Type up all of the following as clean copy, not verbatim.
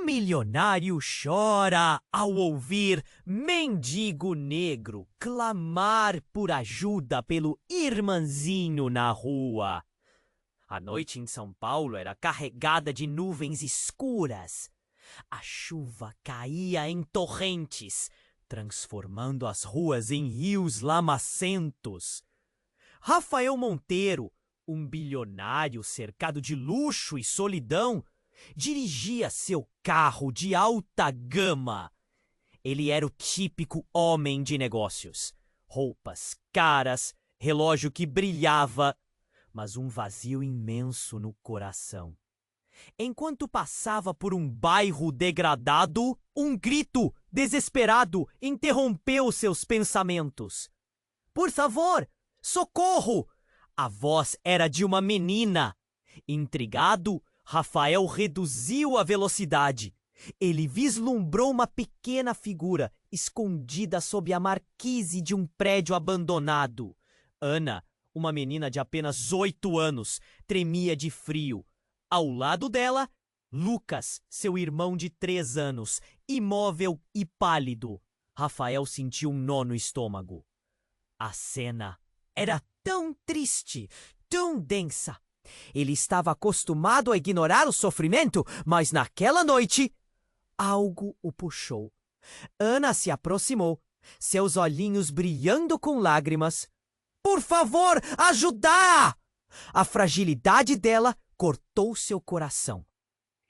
O milionário chora ao ouvir mendigo negro clamar por ajuda pelo irmãzinho na rua. A noite em São Paulo era carregada de nuvens escuras. A chuva caía em torrentes, transformando as ruas em rios lamacentos. Rafael Monteiro, um bilionário cercado de luxo e solidão, dirigia seu carro de alta gama. Ele era o típico homem de negócios. Roupas caras, relógio que brilhava, mas um vazio imenso no coração. Enquanto passava por um bairro degradado, um grito desesperado interrompeu seus pensamentos. "Por favor, socorro!" A voz era de uma menina. Intrigado, Rafael reduziu a velocidade. Ele vislumbrou uma pequena figura escondida sob a marquise de um prédio abandonado. Ana, uma menina de apenas 8 anos, tremia de frio. Ao lado dela, Lucas, seu irmão de 3 anos, imóvel e pálido. Rafael sentiu um nó no estômago. A cena era tão triste, tão densa. Ele estava acostumado a ignorar o sofrimento, mas naquela noite, algo o puxou. Ana se aproximou, seus olhinhos brilhando com lágrimas. "Por favor, ajudar!" A fragilidade dela cortou seu coração.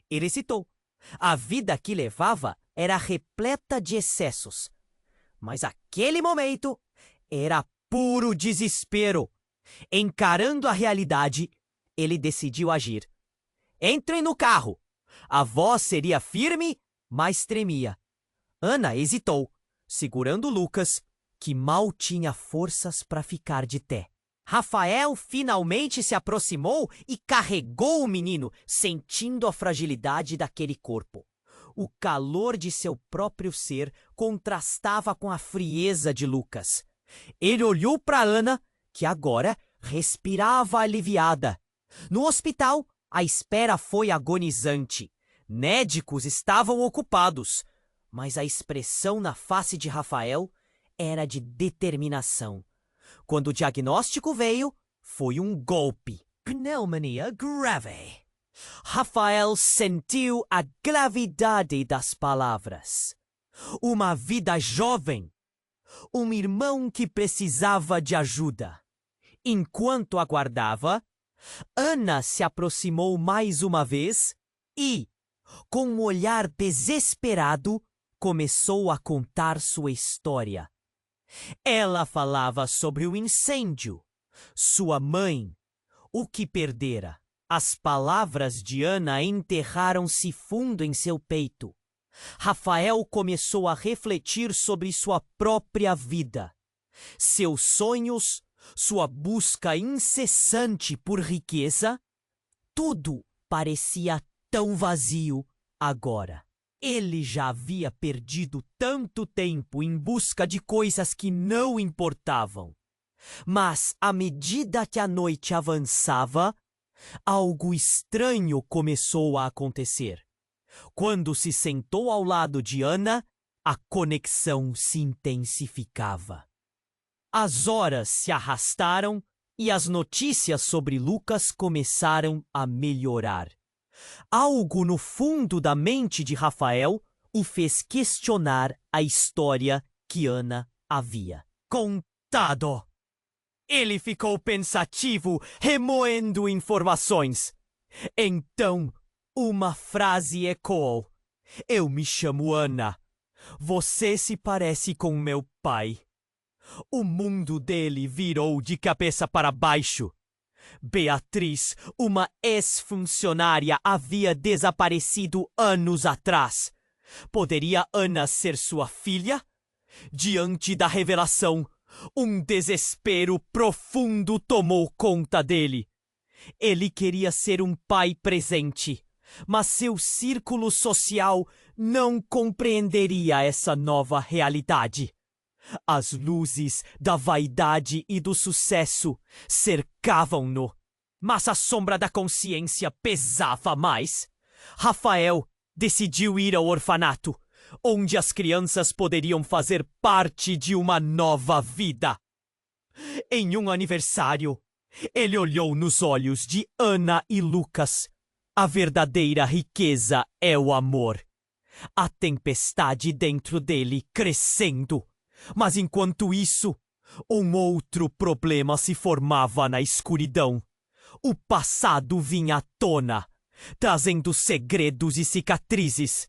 Ele hesitou. A vida que levava era repleta de excessos. Mas aquele momento era puro desespero. Encarando a realidade, ele decidiu agir. "Entrem no carro." A voz seria firme, mas tremia. Ana hesitou, segurando Lucas, que mal tinha forças para ficar de pé. Rafael finalmente se aproximou e carregou o menino, sentindo a fragilidade daquele corpo. O calor de seu próprio ser contrastava com a frieza de Lucas. Ele olhou para Ana, que agora respirava aliviada. No hospital, a espera foi agonizante. Médicos estavam ocupados, mas a expressão na face de Rafael era de determinação. Quando o diagnóstico veio, foi um golpe. Pneumonia grave. Rafael sentiu a gravidade das palavras. Uma vida jovem. Um irmão que precisava de ajuda. Enquanto aguardava, Ana se aproximou mais uma vez e, com um olhar desesperado, começou a contar sua história. Ela falava sobre o incêndio, sua mãe, o que perdera. As palavras de Ana enterraram-se fundo em seu peito. Rafael começou a refletir sobre sua própria vida, seus sonhos, sua busca incessante por riqueza. Tudo parecia tão vazio agora. Ele já havia perdido tanto tempo em busca de coisas que não importavam. Mas, à medida que a noite avançava, algo estranho começou a acontecer. Quando se sentou ao lado de Ana, a conexão se intensificava. As horas se arrastaram e as notícias sobre Lucas começaram a melhorar. Algo no fundo da mente de Rafael o fez questionar a história que Ana havia contado. Ele ficou pensativo, remoendo informações. Então, uma frase ecoou. "Eu me chamo Ana. Você se parece com meu pai." O mundo dele virou de cabeça para baixo. Beatriz, uma ex-funcionária, havia desaparecido anos atrás. Poderia Ana ser sua filha? Diante da revelação, um desespero profundo tomou conta dele. Ele queria ser um pai presente, mas seu círculo social não compreenderia essa nova realidade. As luzes da vaidade e do sucesso cercavam-no, mas a sombra da consciência pesava mais. Rafael decidiu ir ao orfanato, onde as crianças poderiam fazer parte de uma nova vida. Em um aniversário, ele olhou nos olhos de Ana e Lucas. A verdadeira riqueza é o amor. A tempestade dentro dele crescendo. Mas enquanto isso, um outro problema se formava na escuridão. O passado vinha à tona, trazendo segredos e cicatrizes.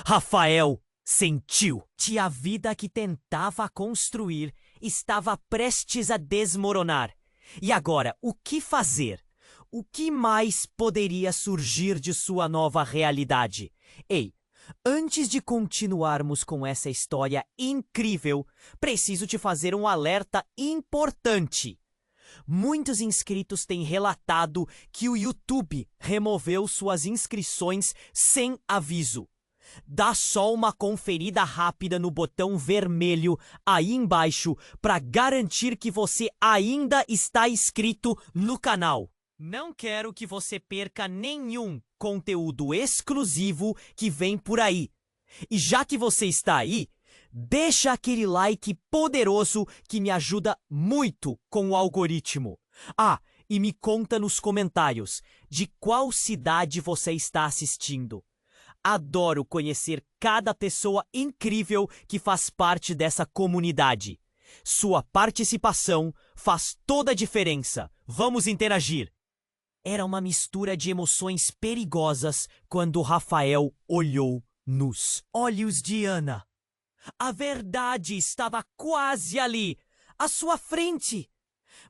Rafael sentiu que a vida que tentava construir estava prestes a desmoronar. E agora, o que fazer? O que mais poderia surgir de sua nova realidade? Ei, antes de continuarmos com essa história incrível, preciso te fazer um alerta importante. Muitos inscritos têm relatado que o YouTube removeu suas inscrições sem aviso. Dá só uma conferida rápida no botão vermelho aí embaixo para garantir que você ainda está inscrito no canal. Não quero que você perca nenhum conteúdo exclusivo que vem por aí. E já que você está aí, deixa aquele like poderoso que me ajuda muito com o algoritmo. Ah, e me conta nos comentários de qual cidade você está assistindo. Adoro conhecer cada pessoa incrível que faz parte dessa comunidade. Sua participação faz toda a diferença. Vamos interagir. Era uma mistura de emoções perigosas quando Rafael olhou nos olhos de Ana. A verdade estava quase ali, à sua frente.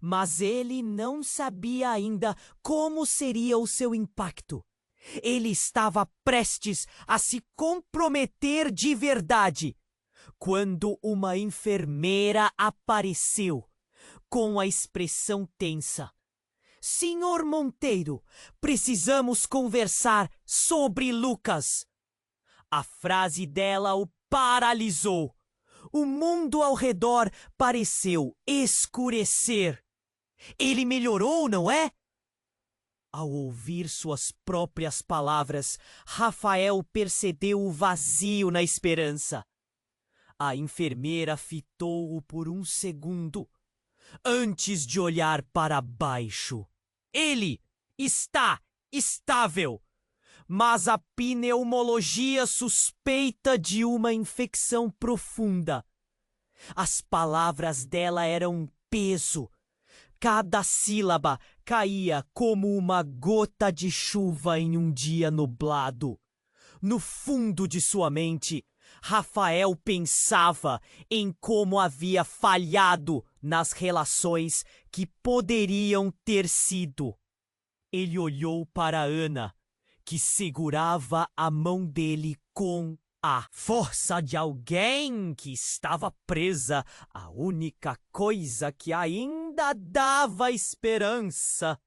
Mas ele não sabia ainda como seria o seu impacto. Ele estava prestes a se comprometer de verdade, quando uma enfermeira apareceu, com a expressão tensa. Senhor Monteiro, precisamos conversar sobre Lucas. A frase dela o paralisou. O mundo ao redor pareceu escurecer. Ele melhorou, não é? Ao ouvir suas próprias palavras, Rafael percebeu o vazio na esperança. A enfermeira fitou-o por um segundo, antes de olhar para baixo. Ele está estável, mas a pneumologia suspeita de uma infecção profunda. As palavras dela eram um peso. Cada sílaba caía como uma gota de chuva em um dia nublado. No fundo de sua mente, Rafael pensava em como havia falhado nas relações que poderiam ter sido. Ele olhou para Ana, que segurava a mão dele com a força de alguém que estava presa à única coisa que ainda dava esperança.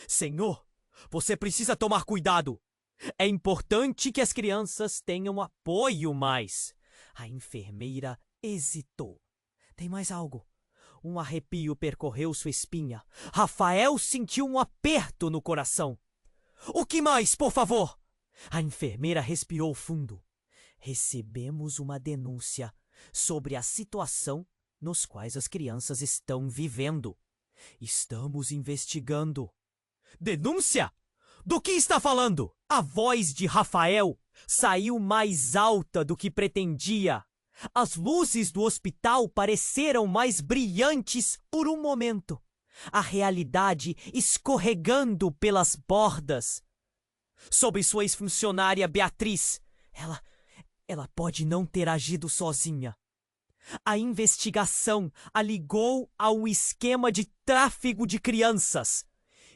Senhor, você precisa tomar cuidado. É importante que as crianças tenham apoio, mas... A enfermeira hesitou. Tem mais algo. Um arrepio percorreu sua espinha. Rafael sentiu um aperto no coração. O que mais, por favor? A enfermeira respirou fundo. Recebemos uma denúncia sobre a situação nos quais as crianças estão vivendo. Estamos investigando. Denúncia? Do que está falando? A voz de Rafael saiu mais alta do que pretendia. As luzes do hospital pareceram mais brilhantes por um momento. A realidade escorregando pelas bordas. Sob sua ex-funcionária Beatriz, ela pode não ter agido sozinha. A investigação a ligou a um esquema de tráfico de crianças.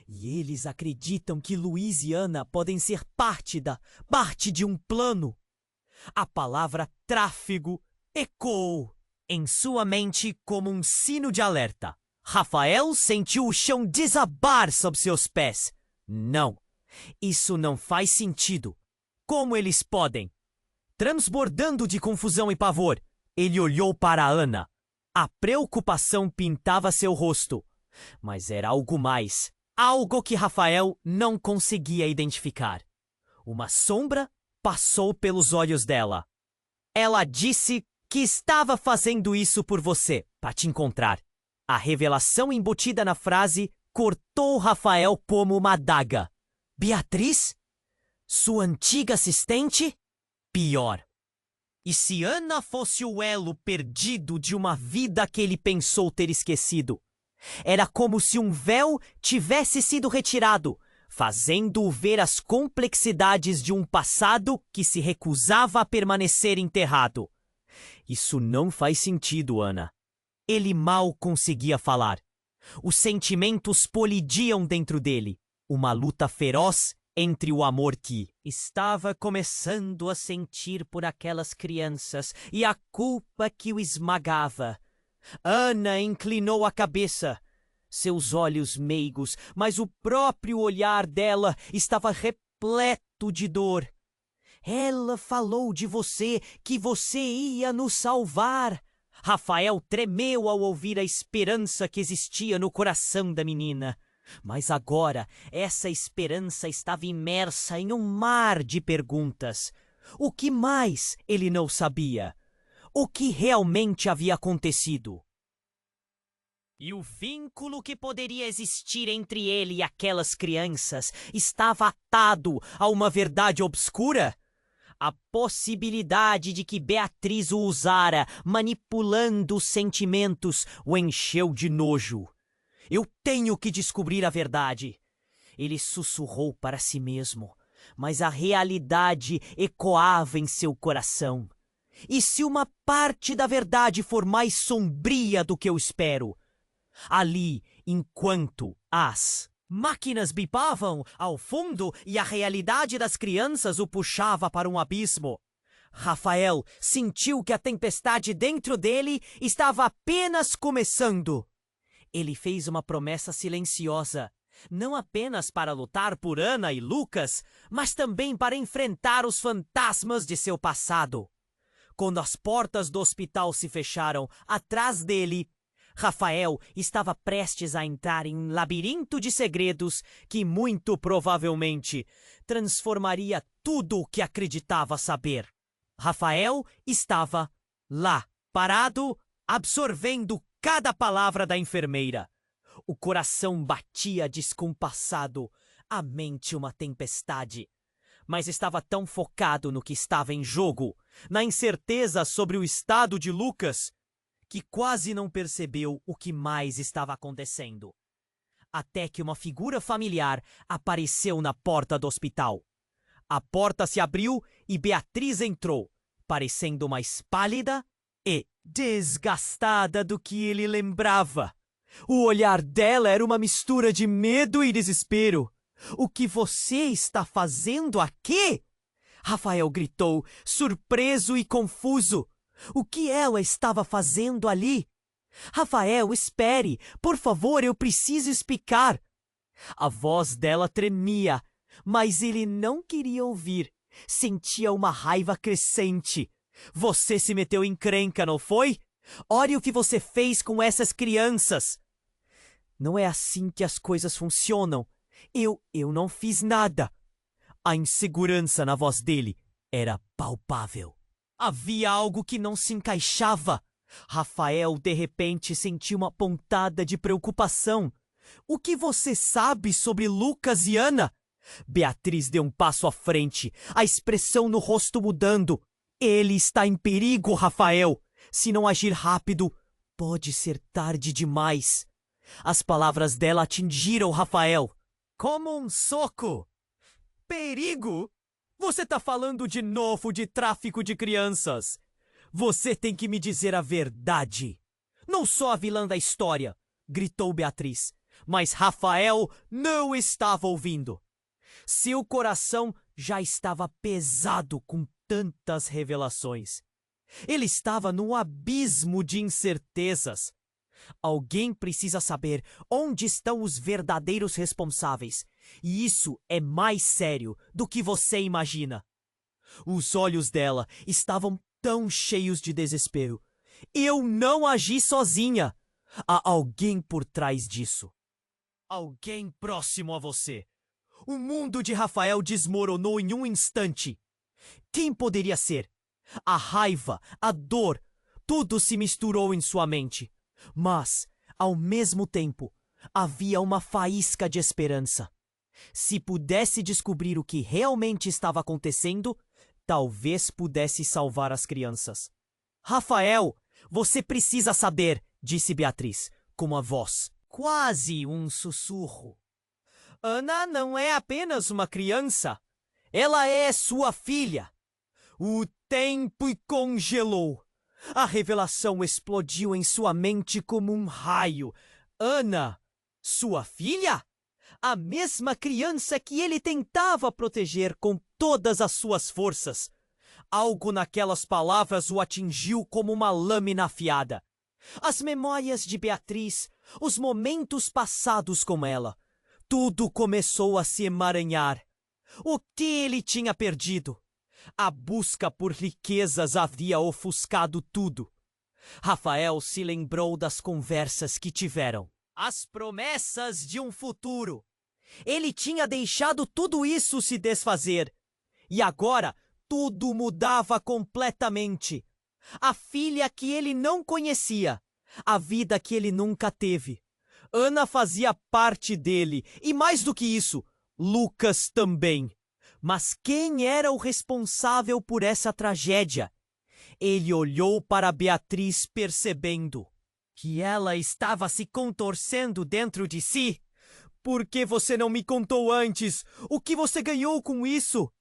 E eles acreditam que Luiz e Ana podem ser parte de um plano. A palavra tráfego ecoou em sua mente como um sino de alerta. Rafael sentiu o chão desabar sob seus pés. Não, isso não faz sentido. Como eles podem? Transbordando de confusão e pavor, ele olhou para Ana. A preocupação pintava seu rosto, mas era algo mais. Algo que Rafael não conseguia identificar. Uma sombra passou pelos olhos dela. Ela disse que estava fazendo isso por você, para te encontrar. A revelação embutida na frase cortou Rafael como uma adaga. Beatriz? Sua antiga assistente? Pior. E se Ana fosse o elo perdido de uma vida que ele pensou ter esquecido? Era como se um véu tivesse sido retirado, fazendo-o ver as complexidades de um passado que se recusava a permanecer enterrado. Isso não faz sentido, Ana. Ele mal conseguia falar. Os sentimentos polidiam dentro dele, uma luta feroz entre o amor que estava começando a sentir por aquelas crianças e a culpa que o esmagava. Ana inclinou a cabeça. Seus olhos meigos, mas o próprio olhar dela estava repleto de dor. Ela falou de você, que você ia nos salvar. Rafael tremeu ao ouvir a esperança que existia no coração da menina. Mas agora essa esperança estava imersa em um mar de perguntas. O que mais ele não sabia? O que realmente havia acontecido? E o vínculo que poderia existir entre ele e aquelas crianças estava atado a uma verdade obscura? A possibilidade de que Beatriz o usara, manipulando os sentimentos, o encheu de nojo. Eu tenho que descobrir a verdade. Ele sussurrou para si mesmo, mas a realidade ecoava em seu coração. E se uma parte da verdade for mais sombria do que eu espero? Ali, enquanto as máquinas bipavam ao fundo e a realidade das crianças o puxava para um abismo, Rafael sentiu que a tempestade dentro dele estava apenas começando. Ele fez uma promessa silenciosa, não apenas para lutar por Ana e Lucas, mas também para enfrentar os fantasmas de seu passado. Quando as portas do hospital se fecharam atrás dele, Rafael estava prestes a entrar em um labirinto de segredos que muito provavelmente transformaria tudo o que acreditava saber. Rafael estava lá, parado, absorvendo cada palavra da enfermeira. O coração batia descompassado, a mente uma tempestade. Mas estava tão focado no que estava em jogo, na incerteza sobre o estado de Lucas, que quase não percebeu o que mais estava acontecendo. Até que uma figura familiar apareceu na porta do hospital. A porta se abriu e Beatriz entrou, parecendo mais pálida e desgastada do que ele lembrava. O olhar dela era uma mistura de medo e desespero. "O que você está fazendo aqui?" Rafael gritou, surpreso e confuso. O que ela estava fazendo ali? "Rafael, espere! Por favor, eu preciso explicar!" A voz dela tremia, mas ele não queria ouvir. Sentia uma raiva crescente. "Você se meteu em encrenca, não foi? Olhe o que você fez com essas crianças!" "Não é assim que as coisas funcionam. Eu não fiz nada." A insegurança na voz dele era palpável. Havia algo que não se encaixava. Rafael, de repente, sentiu uma pontada de preocupação. "O que você sabe sobre Lucas e Ana?" Beatriz deu um passo à frente, a expressão no rosto mudando. "Ele está em perigo, Rafael. Se não agir rápido, pode ser tarde demais." As palavras dela atingiram Rafael como um soco. "Perigo? Você está falando de novo de tráfico de crianças. Você tem que me dizer a verdade. Não sou a vilã da história", gritou Beatriz. Mas Rafael não estava ouvindo. Seu coração já estava pesado com tantas revelações. Ele estava num abismo de incertezas. Alguém precisa saber onde estão os verdadeiros responsáveis. E isso é mais sério do que você imagina. Os olhos dela estavam tão cheios de desespero. "Eu não agi sozinha. Há alguém por trás disso. Alguém próximo a você." O mundo de Rafael desmoronou em um instante. Quem poderia ser? A raiva, a dor, tudo se misturou em sua mente. Mas, ao mesmo tempo, havia uma faísca de esperança. Se pudesse descobrir o que realmente estava acontecendo, talvez pudesse salvar as crianças. Rafael, você precisa saber, disse Beatriz, com uma voz, quase um sussurro. Ana não é apenas uma criança. Ela é sua filha. O tempo congelou. A revelação explodiu em sua mente como um raio. Ana, sua filha? A mesma criança que ele tentava proteger com todas as suas forças. Algo naquelas palavras o atingiu como uma lâmina afiada. As memórias de Beatriz, os momentos passados com ela, tudo começou a se emaranhar. O que ele tinha perdido? A busca por riquezas havia ofuscado tudo. Rafael se lembrou das conversas que tiveram. As promessas de um futuro. Ele tinha deixado tudo isso se desfazer. E agora tudo mudava completamente. A filha que ele não conhecia. A vida que ele nunca teve. Ana fazia parte dele. E mais do que isso, Lucas também. Mas quem era o responsável por essa tragédia? Ele olhou para Beatriz percebendo que ela estava se contorcendo dentro de si. Por que você não me contou antes? O que você ganhou com isso?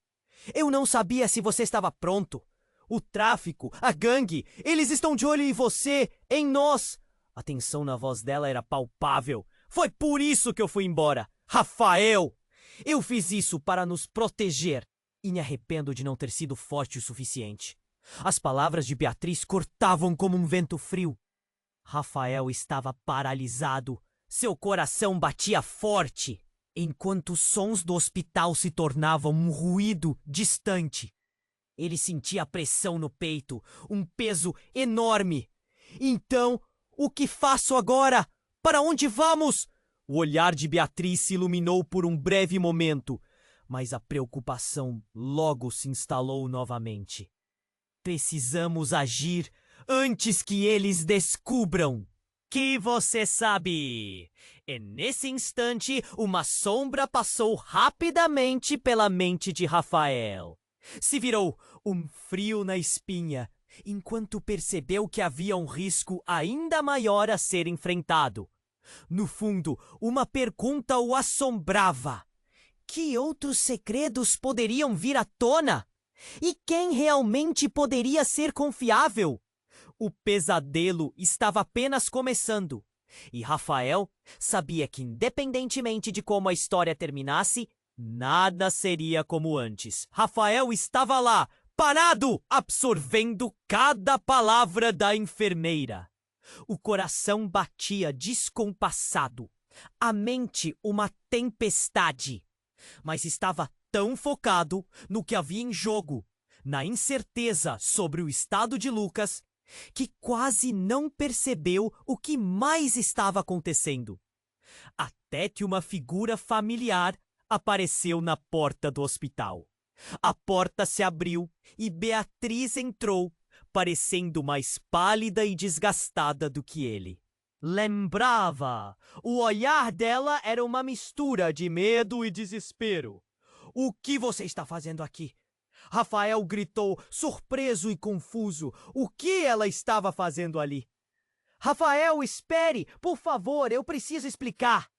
Eu não sabia se você estava pronto. O tráfico, a gangue, eles estão de olho em você, em nós. A tensão na voz dela era palpável. Foi por isso que eu fui embora. Rafael! Eu fiz isso para nos proteger e me arrependo de não ter sido forte o suficiente. As palavras de Beatriz cortavam como um vento frio. Rafael estava paralisado. Seu coração batia forte, enquanto os sons do hospital se tornavam um ruído distante. Ele sentia pressão no peito, um peso enorme. Então, o que faço agora? Para onde vamos? O olhar de Beatriz se iluminou por um breve momento, mas a preocupação logo se instalou novamente. Precisamos agir antes que eles descubram. Que você sabe? E nesse instante, uma sombra passou rapidamente pela mente de Rafael. Se virou um frio na espinha, enquanto percebeu que havia um risco ainda maior a ser enfrentado. No fundo, uma pergunta o assombrava. Que outros segredos poderiam vir à tona? E quem realmente poderia ser confiável? O pesadelo estava apenas começando. E Rafael sabia que, independentemente de como a história terminasse, nada seria como antes. Rafael estava lá, parado, absorvendo cada palavra da enfermeira. O coração batia descompassado, a mente uma tempestade. Mas estava tão focado no que havia em jogo, na incerteza sobre o estado de Lucas, que quase não percebeu o que mais estava acontecendo. Até que uma figura familiar apareceu na porta do hospital. A porta se abriu e Beatriz entrou, parecendo mais pálida e desgastada do que ele. Lembrava. O olhar dela era uma mistura de medo e desespero. O que você está fazendo aqui? Rafael gritou, surpreso e confuso. O que ela estava fazendo ali? Rafael, espere! Por favor, eu preciso explicar.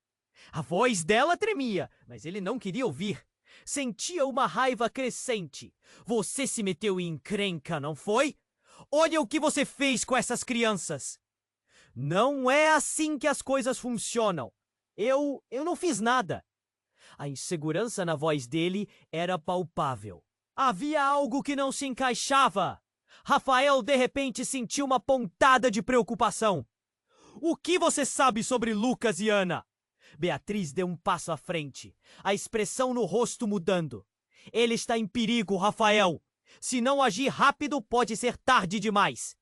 A voz dela tremia, mas ele não queria ouvir. Sentia uma raiva crescente. Você se meteu em encrenca, não foi? Olha o que você fez com essas crianças. Não é assim que as coisas funcionam. Eu não fiz nada. A insegurança na voz dele era palpável. Havia algo que não se encaixava. Rafael de repente sentiu uma pontada de preocupação. O que você sabe sobre Lucas e Ana? Beatriz deu um passo à frente, a expressão no rosto mudando. Ele está em perigo, Rafael. Se não agir rápido, pode ser tarde demais.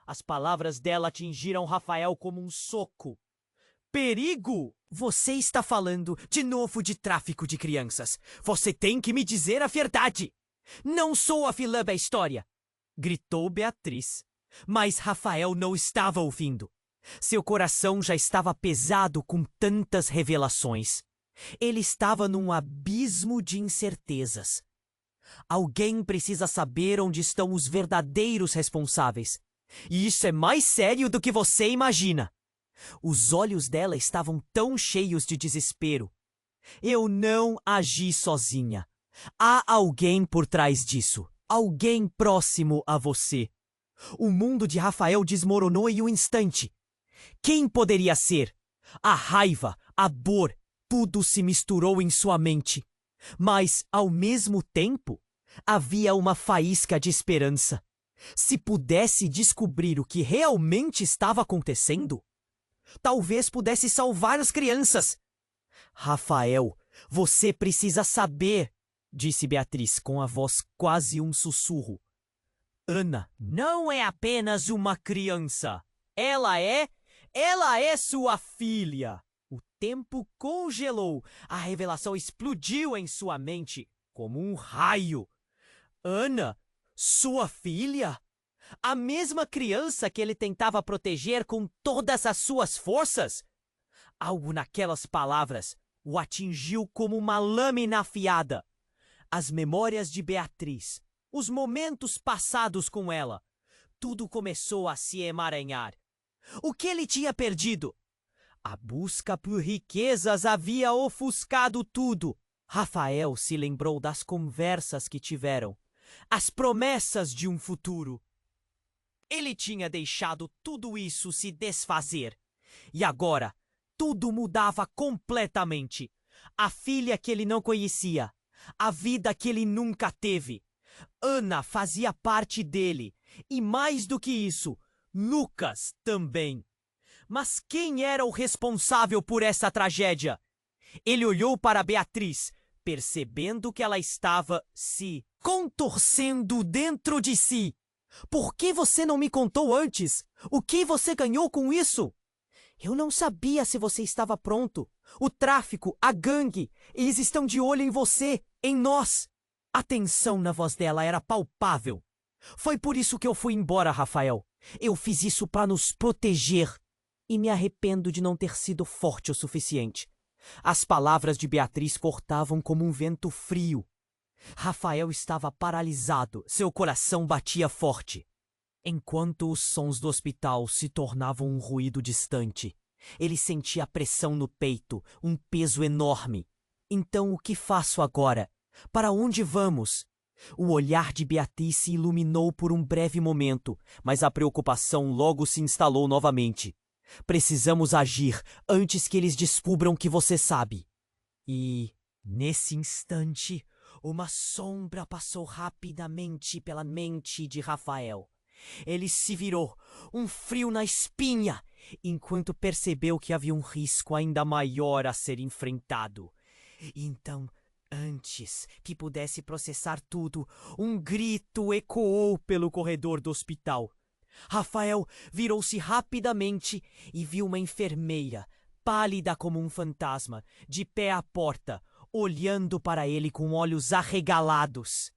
As palavras dela atingiram Rafael como um soco. Perigo? Você está falando de novo de tráfico de crianças. Você tem que me dizer a verdade. Não sou a vilã da história! Gritou Beatriz. Mas Rafael não estava ouvindo. Seu coração já estava pesado com tantas revelações. Ele estava num abismo de incertezas. Alguém precisa saber onde estão os verdadeiros responsáveis. E isso é mais sério do que você imagina. Os olhos dela estavam tão cheios de desespero. Eu não agi sozinha. Há alguém por trás disso. Alguém próximo a você. O mundo de Rafael desmoronou em um instante. Quem poderia ser? A raiva, a dor, tudo se misturou em sua mente. Mas, ao mesmo tempo, havia uma faísca de esperança. Se pudesse descobrir o que realmente estava acontecendo, talvez pudesse salvar as crianças. Rafael, você precisa saber, disse Beatriz com a voz quase um sussurro. Ana não é apenas uma criança. Ela é sua filha. O tempo congelou. A revelação explodiu em sua mente como um raio. Ana, sua filha? A mesma criança que ele tentava proteger com todas as suas forças? Algo naquelas palavras o atingiu como uma lâmina afiada. As memórias de Beatriz, os momentos passados com ela, tudo começou a se emaranhar. O que ele tinha perdido? A busca por riquezas havia ofuscado tudo. Rafael se lembrou das conversas que tiveram, as promessas de um futuro. Ele tinha deixado tudo isso se desfazer. E agora, tudo mudava completamente. A filha que ele não conhecia, a vida que ele nunca teve. Ana fazia parte dele. E mais do que isso, Lucas também. Mas quem era o responsável por essa tragédia? Ele olhou para Beatriz, percebendo que ela estava se contorcendo dentro de si. Por que você não me contou antes? O que você ganhou com isso? Eu não sabia se você estava pronto. O tráfico, a gangue, eles estão de olho em você, em nós. A tensão na voz dela era palpável. Foi por isso que eu fui embora, Rafael. Eu fiz isso para nos proteger. E me arrependo de não ter sido forte o suficiente. As palavras de Beatriz cortavam como um vento frio. Rafael estava paralisado, seu coração batia forte. Enquanto os sons do hospital se tornavam um ruído distante, ele sentia a pressão no peito, um peso enorme. Então o que faço agora? Para onde vamos? O olhar de Beatriz se iluminou por um breve momento, mas a preocupação logo se instalou novamente. Precisamos agir antes que eles descubram que você sabe. E, nesse instante, uma sombra passou rapidamente pela mente de Rafael. Ele se virou, um frio na espinha, enquanto percebeu que havia um risco ainda maior a ser enfrentado. Então, antes que pudesse processar tudo, um grito ecoou pelo corredor do hospital. Rafael virou-se rapidamente e viu uma enfermeira, pálida como um fantasma, de pé à porta, olhando para ele com olhos arregalados.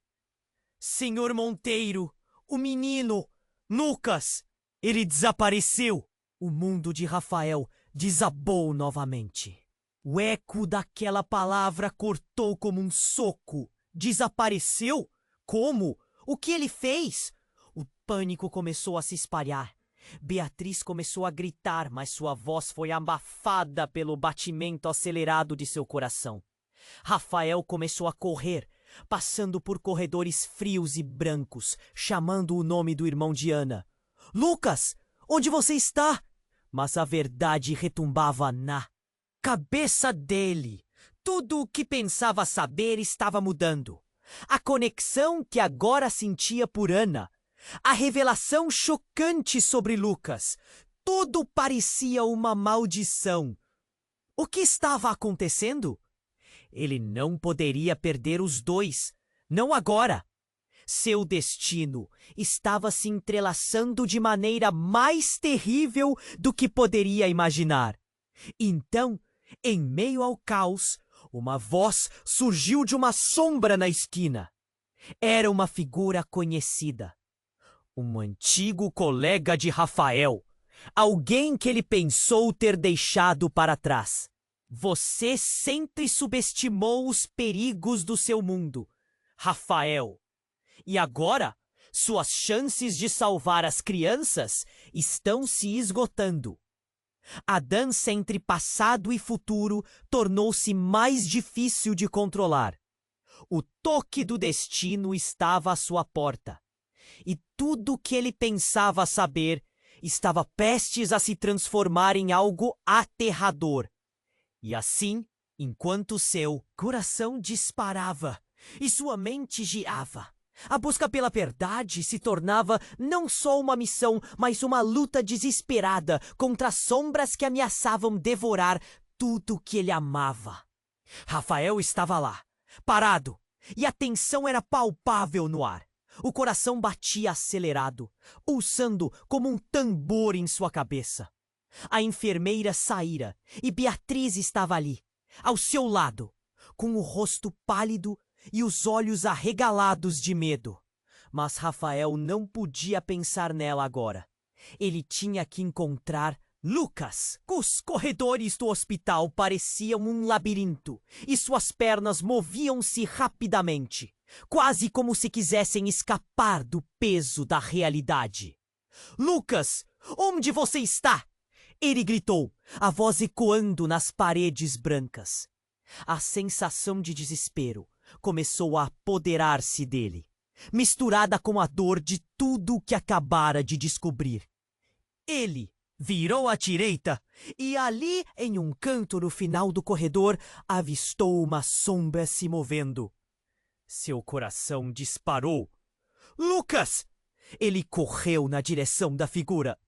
Senhor Monteiro, o menino, Lucas, ele desapareceu. O mundo de Rafael desabou novamente. O eco daquela palavra cortou como um soco. Desapareceu? Como? O que ele fez? O pânico começou a se espalhar. Beatriz começou a gritar, mas sua voz foi abafada pelo batimento acelerado de seu coração. Rafael começou a correr, passando por corredores frios e brancos, chamando o nome do irmão de Ana. Lucas, onde você está? Mas a verdade retumbava na cabeça dele. Tudo o que pensava saber estava mudando. A conexão que agora sentia por Ana, a revelação chocante sobre Lucas, tudo parecia uma maldição. O que estava acontecendo? Ele não poderia perder os dois, não agora. Seu destino estava se entrelaçando de maneira mais terrível do que poderia imaginar. Então, em meio ao caos, uma voz surgiu de uma sombra na esquina. Era uma figura conhecida. Um antigo colega de Rafael. Alguém que ele pensou ter deixado para trás. Você sempre subestimou os perigos do seu mundo, Rafael. E agora, suas chances de salvar as crianças estão se esgotando. A dança entre passado e futuro tornou-se mais difícil de controlar. O toque do destino estava à sua porta. E tudo o que ele pensava saber estava prestes a se transformar em algo aterrador. E assim, enquanto seu coração disparava e sua mente girava, a busca pela verdade se tornava não só uma missão, mas uma luta desesperada contra sombras que ameaçavam devorar tudo o que ele amava. Rafael estava lá, parado, e a tensão era palpável no ar. O coração batia acelerado, pulsando como um tambor em sua cabeça. A enfermeira saíra e Beatriz estava ali, ao seu lado, com o rosto pálido e os olhos arregalados de medo. Mas Rafael não podia pensar nela agora. Ele tinha que encontrar Lucas. Os corredores do hospital pareciam um labirinto e suas pernas moviam-se rapidamente, quase como se quisessem escapar do peso da realidade. Lucas, onde você está? Ele gritou, a voz ecoando nas paredes brancas. A sensação de desespero começou a apoderar-se dele, misturada com a dor de tudo o que acabara de descobrir. Ele virou à direita e ali, em um canto no final do corredor, avistou uma sombra se movendo. Seu coração disparou. Lucas! Ele correu na direção da figura.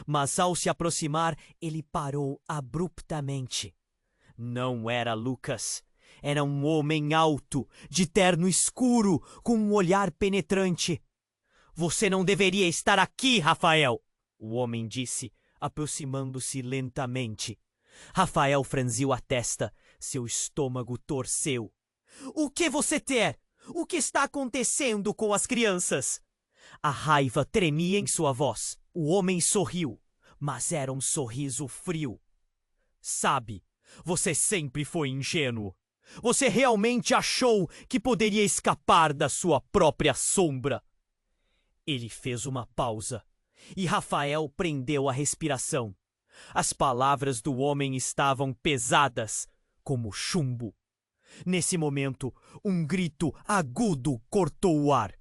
Mas ao se aproximar, ele parou abruptamente. Não era Lucas. Era um homem alto, de terno escuro, com um olhar penetrante. Você não deveria estar aqui, Rafael, o homem disse, aproximando-se lentamente. Rafael franziu a testa. Seu estômago torceu. O que você quer? O que está acontecendo com as crianças? A raiva tremia em sua voz. O homem sorriu, mas era um sorriso frio. Sabe, você sempre foi ingênuo. Você realmente achou que poderia escapar da sua própria sombra. Ele fez uma pausa, e Rafael prendeu a respiração. As palavras do homem estavam pesadas, como chumbo. Nesse momento, um grito agudo cortou o ar.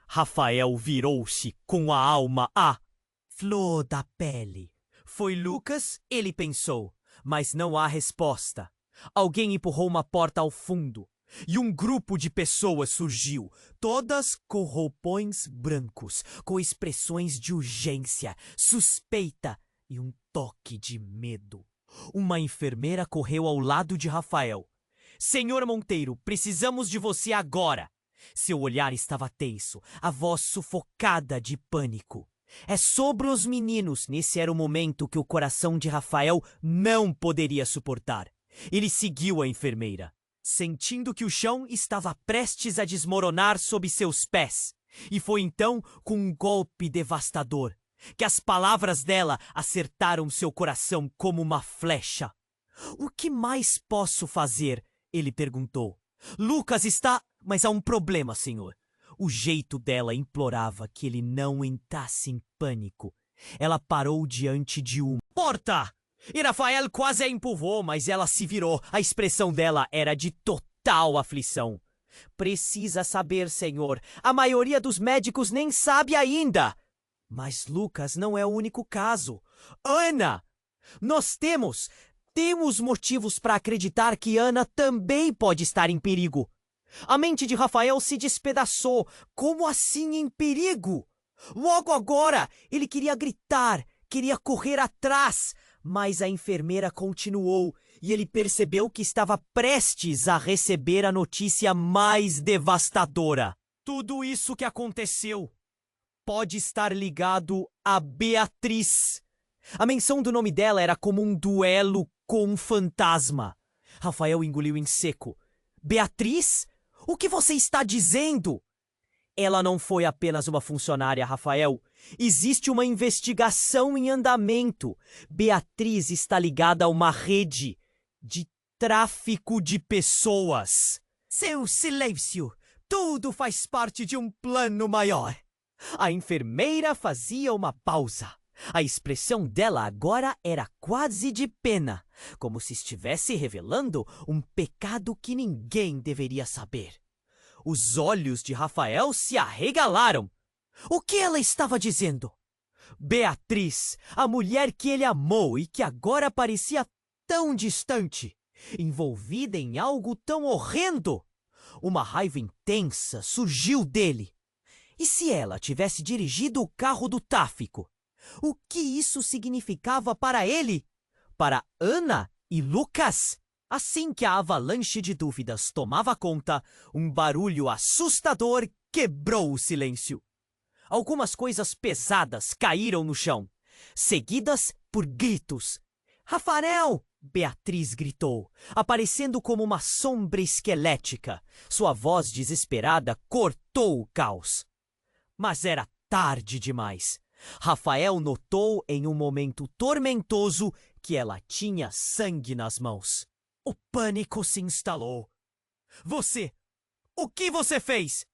Rafael virou-se com a alma à flor da pele. Foi Lucas? Ele pensou, mas não há resposta. Alguém empurrou uma porta ao fundo e um grupo de pessoas surgiu, todas com roupões brancos, com expressões de urgência, suspeita e um toque de medo. Uma enfermeira correu ao lado de Rafael. Senhor Monteiro, precisamos de você agora. Seu olhar estava tenso, a voz sufocada de pânico. É sobre os meninos. Nesse era o momento que o coração de Rafael não poderia suportar. Ele seguiu a enfermeira, sentindo que o chão estava prestes a desmoronar sob seus pés. E foi então, com um golpe devastador, que as palavras dela acertaram seu coração como uma flecha. O que mais posso fazer? Ele perguntou. Lucas está... Mas há um problema, senhor. O jeito dela implorava que ele não entrasse em pânico. Ela parou diante de uma porta. E Rafael quase a empurrou, mas ela se virou. A expressão dela era de total aflição. Precisa saber, senhor. A maioria dos médicos nem sabe ainda. Mas Lucas não é o único caso. Ana! Nós temos motivos para acreditar que Ana também pode estar em perigo. A mente de Rafael se despedaçou. Como assim em perigo? Logo agora, ele queria gritar, queria correr atrás, mas a enfermeira continuou e ele percebeu que estava prestes a receber a notícia mais devastadora. Tudo isso que aconteceu pode estar ligado a Beatriz. A menção do nome dela era como um duelo com um fantasma. Rafael engoliu em seco. Beatriz? O que você está dizendo? Ela não foi apenas uma funcionária, Rafael. Existe uma investigação em andamento. Beatriz está ligada a uma rede de tráfico de pessoas. Seu silêncio! Tudo faz parte de um plano maior. A enfermeira fazia uma pausa. A expressão dela agora era quase de pena, como se estivesse revelando um pecado que ninguém deveria saber. Os olhos de Rafael se arregalaram. O que ela estava dizendo? Beatriz, a mulher que ele amou e que agora parecia tão distante, envolvida em algo tão horrendo. Uma raiva intensa surgiu dele. E se ela tivesse dirigido o carro do tráfico? O que isso significava para ele? Para Ana e Lucas? Assim que a avalanche de dúvidas tomava conta, um barulho assustador quebrou o silêncio. Algumas coisas pesadas caíram no chão, seguidas por gritos. Rafael! Beatriz gritou, aparecendo como uma sombra esquelética. Sua voz desesperada cortou o caos. Mas era tarde demais. Rafael notou em um momento tormentoso que ela tinha sangue nas mãos. O pânico se instalou. Você! O que você fez?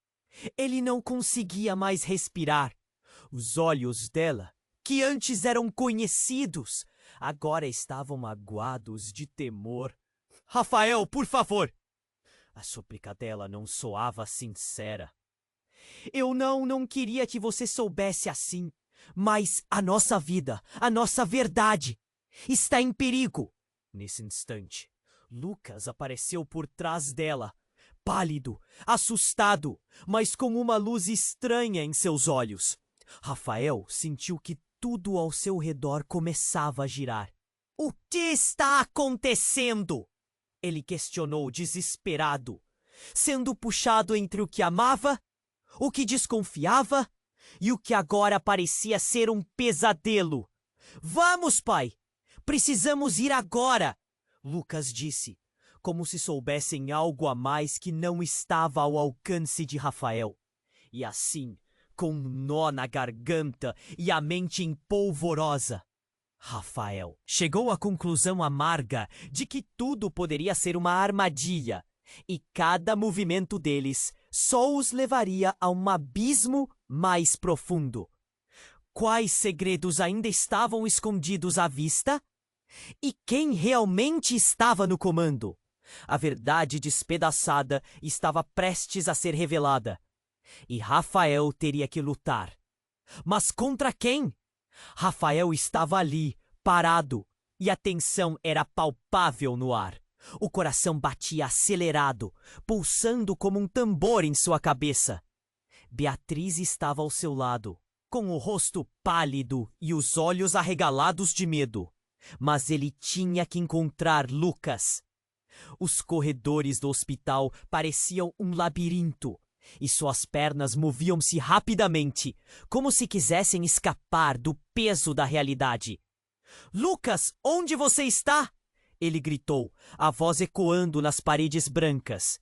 Ele não conseguia mais respirar. Os olhos dela, que antes eram conhecidos, agora estavam magoados de temor. Rafael, por favor! A súplica dela não soava sincera. Eu não queria que você soubesse assim, mas a nossa vida, a nossa verdade, está em perigo. Nesse instante, Lucas apareceu por trás dela, pálido, assustado, mas com uma luz estranha em seus olhos. Rafael sentiu que tudo ao seu redor começava a girar. O que está acontecendo? Ele questionou, desesperado, sendo puxado entre o que amava, o que desconfiava e o que agora parecia ser um pesadelo. Vamos, pai! Precisamos ir agora! Lucas disse, como se soubessem algo a mais que não estava ao alcance de Rafael. E assim, com um nó na garganta e a mente empolvorosa, Rafael chegou à conclusão amarga de que tudo poderia ser uma armadilha e cada movimento deles só os levaria a um abismo mais profundo. Quais segredos ainda estavam escondidos à vista? E quem realmente estava no comando? A verdade despedaçada estava prestes a ser revelada. E Rafael teria que lutar. Mas contra quem? Rafael estava ali, parado, e a tensão era palpável no ar. O coração batia acelerado, pulsando como um tambor em sua cabeça. Beatriz estava ao seu lado, com o rosto pálido e os olhos arregalados de medo. Mas ele tinha que encontrar Lucas. Os corredores do hospital pareciam um labirinto, e suas pernas moviam-se rapidamente, como se quisessem escapar do peso da realidade. Lucas, onde você está? Ele gritou, a voz ecoando nas paredes brancas.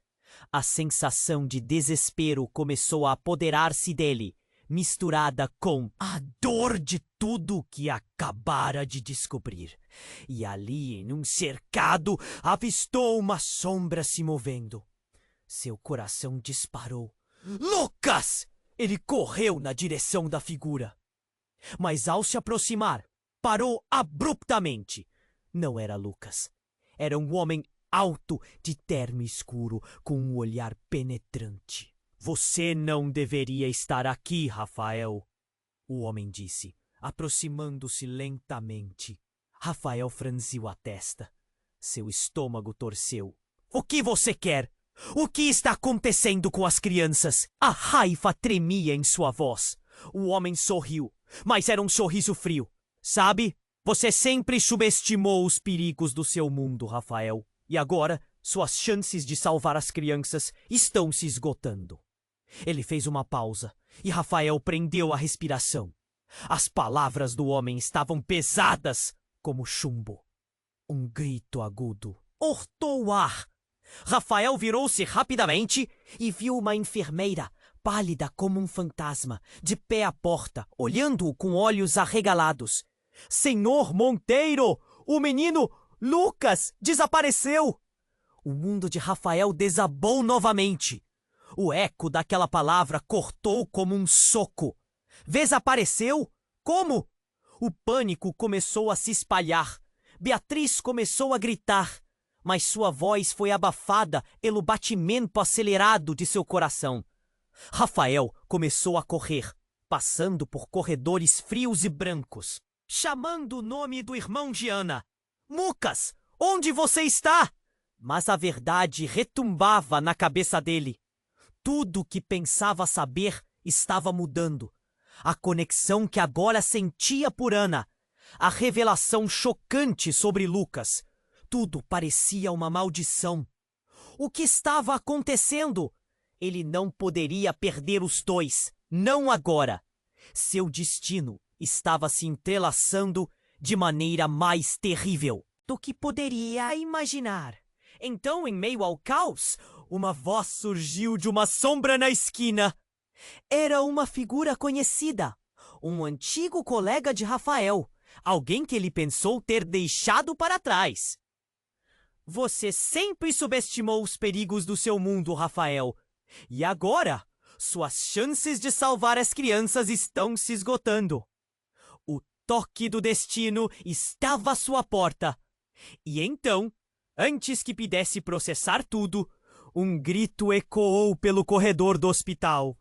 A sensação de desespero começou a apoderar-se dele, misturada com a dor de tudo que acabara de descobrir. E ali, em um cercado, avistou uma sombra se movendo. Seu coração disparou. Lucas! Ele correu na direção da figura. Mas ao se aproximar, parou abruptamente. Não era Lucas. Era um homem alto, de terno escuro, com um olhar penetrante. Você não deveria estar aqui, Rafael, o homem disse, aproximando-se lentamente. Rafael franziu a testa. Seu estômago torceu. O que você quer? O que está acontecendo com as crianças? A raiva tremia em sua voz. O homem sorriu, mas era um sorriso frio. Sabe, você sempre subestimou os perigos do seu mundo, Rafael. E agora, suas chances de salvar as crianças estão se esgotando. Ele fez uma pausa e Rafael prendeu a respiração. As palavras do homem estavam pesadas como chumbo. Um grito agudo cortou o ar. Rafael virou-se rapidamente e viu uma enfermeira, pálida como um fantasma, de pé à porta, olhando-o com olhos arregalados. Senhor Monteiro, o menino Lucas desapareceu! O mundo de Rafael desabou novamente. O eco daquela palavra cortou como um soco. Desapareceu? Como? O pânico começou a se espalhar. Beatriz começou a gritar, mas sua voz foi abafada pelo batimento acelerado de seu coração. Rafael começou a correr, passando por corredores frios e brancos, chamando o nome do irmão de Ana. Lucas, onde você está? Mas a verdade retumbava na cabeça dele. Tudo o que pensava saber estava mudando. A conexão que agora sentia por Ana, a revelação chocante sobre Lucas. Tudo parecia uma maldição. O que estava acontecendo? Ele não poderia perder os dois, não agora. Seu destino estava se entrelaçando de maneira mais terrível do que poderia imaginar. Então, em meio ao caos, uma voz surgiu de uma sombra na esquina. Era uma figura conhecida, um antigo colega de Rafael, alguém que ele pensou ter deixado para trás. Você sempre subestimou os perigos do seu mundo, Rafael. E agora, suas chances de salvar as crianças estão se esgotando. O toque do destino estava à sua porta. E então, antes que pudesse processar tudo, um grito ecoou pelo corredor do hospital.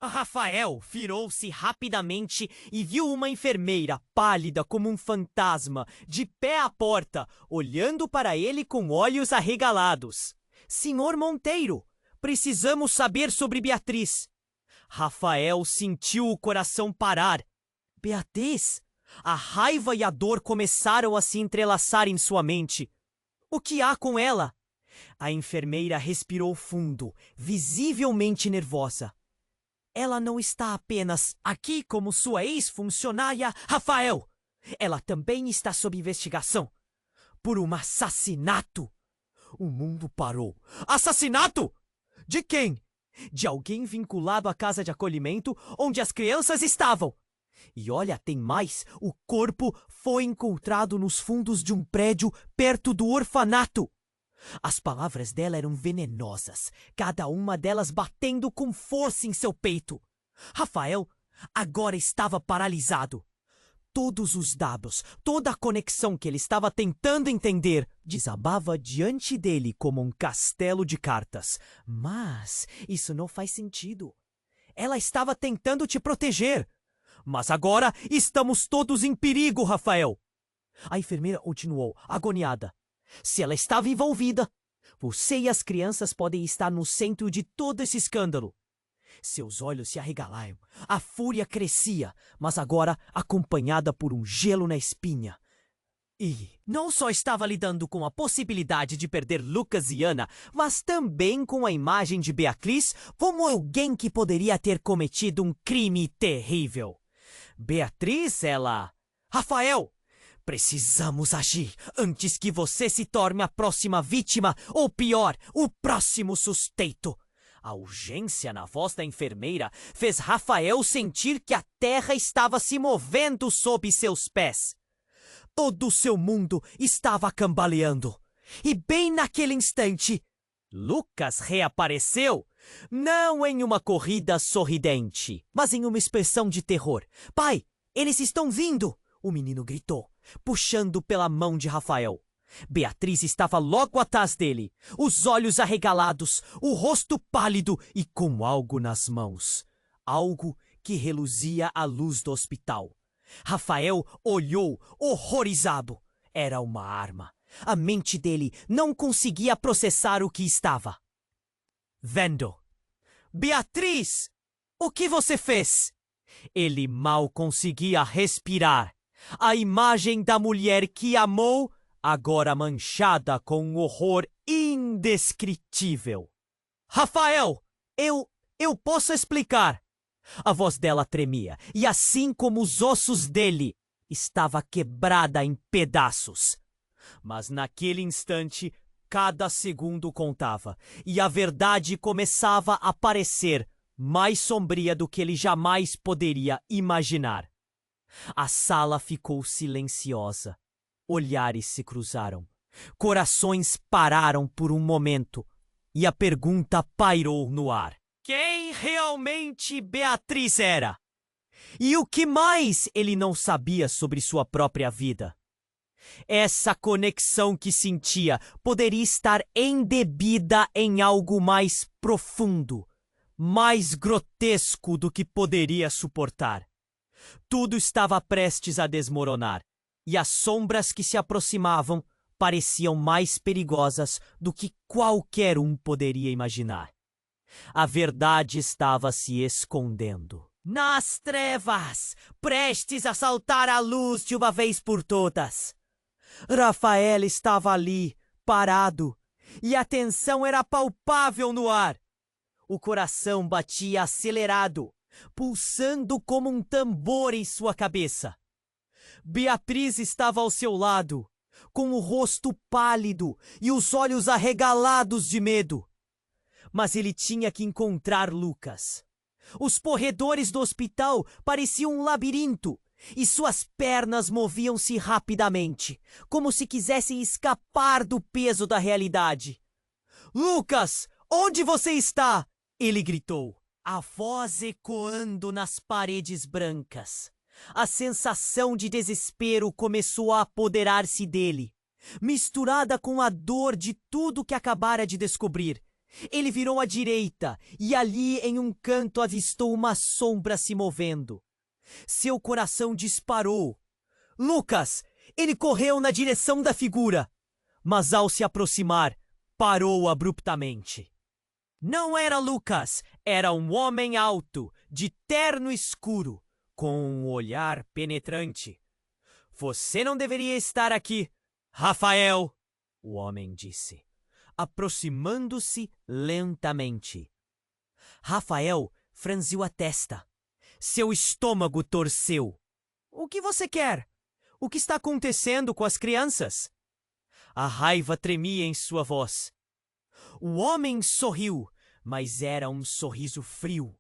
Rafael virou-se rapidamente e viu uma enfermeira, pálida como um fantasma, de pé à porta, olhando para ele com olhos arregalados. Senhor Monteiro, precisamos saber sobre Beatriz. Rafael sentiu o coração parar. Beatriz? A raiva e a dor começaram a se entrelaçar em sua mente. O que há com ela? A enfermeira respirou fundo, visivelmente nervosa. Ela não está apenas aqui como sua ex-funcionária, Rafael. Ela também está sob investigação por um assassinato. O mundo parou. Assassinato? De quem? De alguém vinculado à casa de acolhimento onde as crianças estavam. E olha, tem mais. O corpo foi encontrado nos fundos de um prédio perto do orfanato. As palavras dela eram venenosas, cada uma delas batendo com força em seu peito. Rafael agora estava paralisado. Todos os dados, toda a conexão que ele estava tentando entender, desabava diante dele como um castelo de cartas. Mas isso não faz sentido. Ela estava tentando te proteger. Mas agora estamos todos em perigo, Rafael. A enfermeira continuou, agoniada. Se ela estava envolvida, você e as crianças podem estar no centro de todo esse escândalo. Seus olhos se arregalaram. A fúria crescia, mas agora acompanhada por um gelo na espinha. E não só estava lidando com a possibilidade de perder Lucas e Ana, mas também com a imagem de Beatriz como alguém que poderia ter cometido um crime terrível. Beatriz, ela... Rafael! Precisamos agir antes que você se torne a próxima vítima, ou pior, o próximo suspeito. A urgência na voz da enfermeira fez Rafael sentir que a terra estava se movendo sob seus pés. Todo o seu mundo estava cambaleando. E bem naquele instante, Lucas reapareceu, não em uma corrida sorridente, mas em uma expressão de terror. Pai, eles estão vindo! O menino gritou, puxando pela mão de Rafael. Beatriz estava logo atrás dele, os olhos arregalados, o rosto pálido e com algo nas mãos. Algo que reluzia à luz do hospital. Rafael olhou, horrorizado. Era uma arma. A mente dele não conseguia processar o que estava vendo. Beatriz! O que você fez? Ele mal conseguia respirar. A imagem da mulher que amou, agora manchada com um horror indescritível. Rafael, eu posso explicar. A voz dela tremia, e assim como os ossos dele, estava quebrada em pedaços. Mas naquele instante, Cada segundo contava, e a verdade começava a parecer mais sombria do que ele jamais poderia imaginar. A sala ficou silenciosa. Olhares se cruzaram. Corações pararam por um momento. E a pergunta pairou no ar. Quem realmente Beatriz era? E o que mais ele não sabia sobre sua própria vida? Essa conexão que sentia poderia estar embebida em algo mais profundo, mais grotesco do que poderia suportar. Tudo estava prestes a desmoronar, e as sombras que se aproximavam pareciam mais perigosas do que qualquer um poderia imaginar. A verdade estava se escondendo. Nas trevas, prestes a saltar à luz de uma vez por todas. Rafael estava ali, parado, e a tensão era palpável no ar. O coração batia acelerado, pulsando como um tambor em sua cabeça. Beatriz estava ao seu lado, com o rosto pálido e os olhos arregalados de medo. Mas ele tinha que encontrar Lucas. Os corredores do hospital pareciam um labirinto, e suas pernas moviam-se rapidamente, como se quisessem escapar do peso da realidade. Lucas, onde você está? Ele gritou, a voz ecoando nas paredes brancas. A sensação de desespero começou a apoderar-se dele, misturada com a dor de tudo que acabara de descobrir. Ele virou à direita e ali em um canto avistou uma sombra se movendo. Seu coração disparou. Lucas! Ele correu na direção da figura, mas ao se aproximar, parou abruptamente. Não era Lucas, era um homem alto, de terno escuro, com um olhar penetrante. Você não deveria estar aqui, Rafael, o homem disse, aproximando-se lentamente. Rafael franziu a testa. Seu estômago torceu. O que você quer? O que está acontecendo com as crianças? A raiva tremia em sua voz. O homem sorriu, mas era um sorriso frio.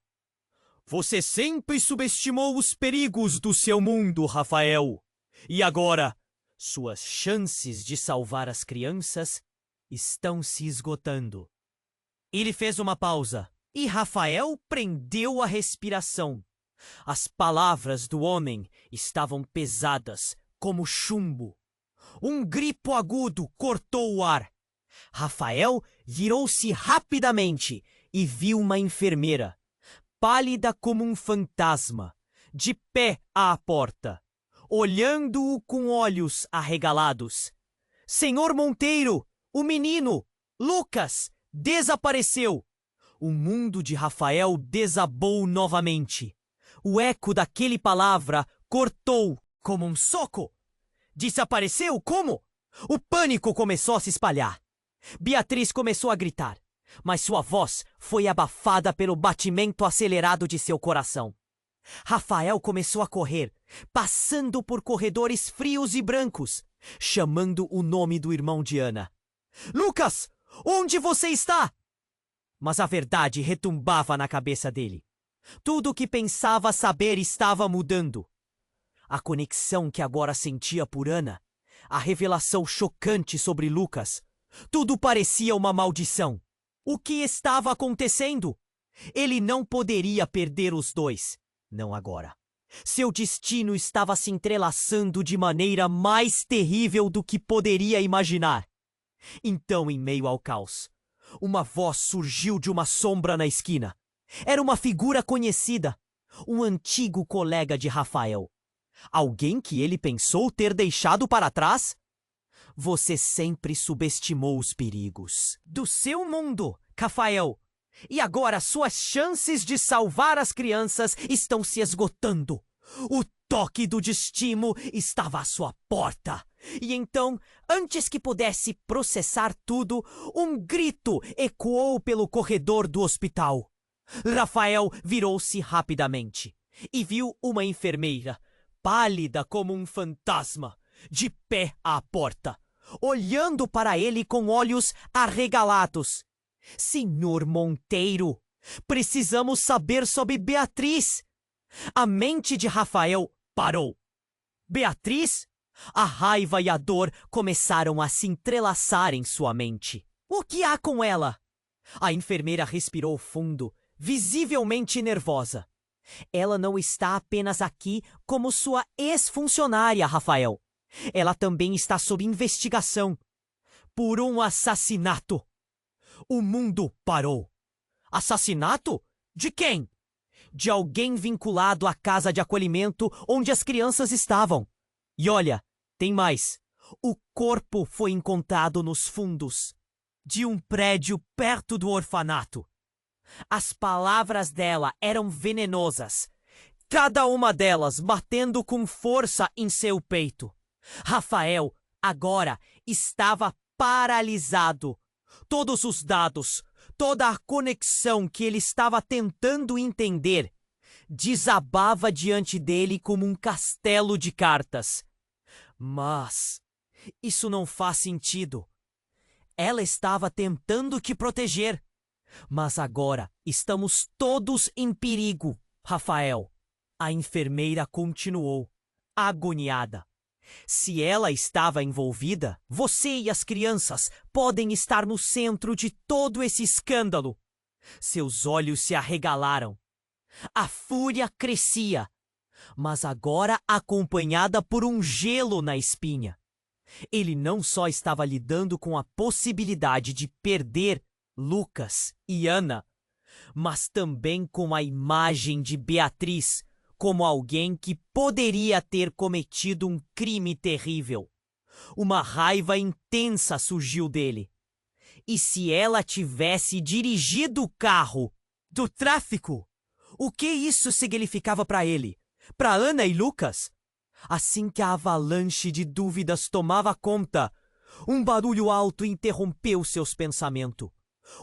Você sempre subestimou os perigos do seu mundo, Rafael. E agora, suas chances de salvar as crianças estão se esgotando. Ele fez uma pausa e Rafael prendeu a respiração. As palavras do homem estavam pesadas como chumbo. Um grito agudo cortou o ar. Rafael virou-se rapidamente e viu uma enfermeira, pálida como um fantasma, de pé à porta, olhando-o com olhos arregalados. Senhor Monteiro, o menino, Lucas, desapareceu. O mundo de Rafael desabou novamente. O eco daquela palavra cortou como um soco. Desapareceu? Como? O pânico começou a se espalhar. Beatriz começou a gritar, mas sua voz foi abafada pelo batimento acelerado de seu coração. Rafael começou a correr, passando por corredores frios e brancos, chamando o nome do irmão de Ana. Lucas, onde você está? Mas a verdade retumbava na cabeça dele. Tudo o que pensava saber estava mudando. A conexão que agora sentia por Ana, a revelação chocante sobre Lucas, tudo parecia uma maldição. O que estava acontecendo? Ele não poderia perder os dois, não agora. Seu destino estava se entrelaçando de maneira mais terrível do que poderia imaginar. Então, em meio ao caos, uma voz surgiu de uma sombra na esquina. Era uma figura conhecida, um antigo colega de Rafael. Alguém que ele pensou ter deixado para trás? Você sempre subestimou os perigos do seu mundo, Rafael. E agora suas chances de salvar as crianças estão se esgotando. O toque do destino estava à sua porta. E então, antes que pudesse processar tudo, um grito ecoou pelo corredor do hospital. Rafael virou-se rapidamente e viu uma enfermeira, pálida como um fantasma, de pé à porta, olhando para ele com olhos arregalados. Senhor Monteiro, precisamos saber sobre Beatriz. A mente de Rafael parou. Beatriz? A raiva e a dor começaram a se entrelaçar em sua mente. O que há com ela? A enfermeira respirou fundo, visivelmente nervosa. Ela não está apenas aqui como sua ex-funcionária, Rafael. Ela também está sob investigação por um assassinato. O mundo parou. Assassinato? De quem? De alguém vinculado à casa de acolhimento onde as crianças estavam. E olha, tem mais. O corpo foi encontrado nos fundos de um prédio perto do orfanato. As palavras dela eram venenosas, cada uma delas batendo com força em seu peito. Rafael agora estava paralisado. Todos os dados, toda a conexão que ele estava tentando entender, desabava diante dele como um castelo de cartas. Mas isso não faz sentido. Ela estava tentando te proteger. Mas agora estamos todos em perigo, Rafael. A enfermeira continuou, agoniada. Se ela estava envolvida, você e as crianças podem estar no centro de todo esse escândalo. Seus olhos se arregalaram. A fúria crescia, mas agora acompanhada por um gelo na espinha. Ele não só estava lidando com a possibilidade de perder Lucas e Ana, mas também com a imagem de Beatriz como alguém que poderia ter cometido um crime terrível. Uma raiva intensa surgiu dele. E se ela tivesse dirigido o carro do tráfico? O que isso significava para ele? Para Ana e Lucas? Assim que a avalanche de dúvidas tomava conta, um barulho alto interrompeu seus pensamentos.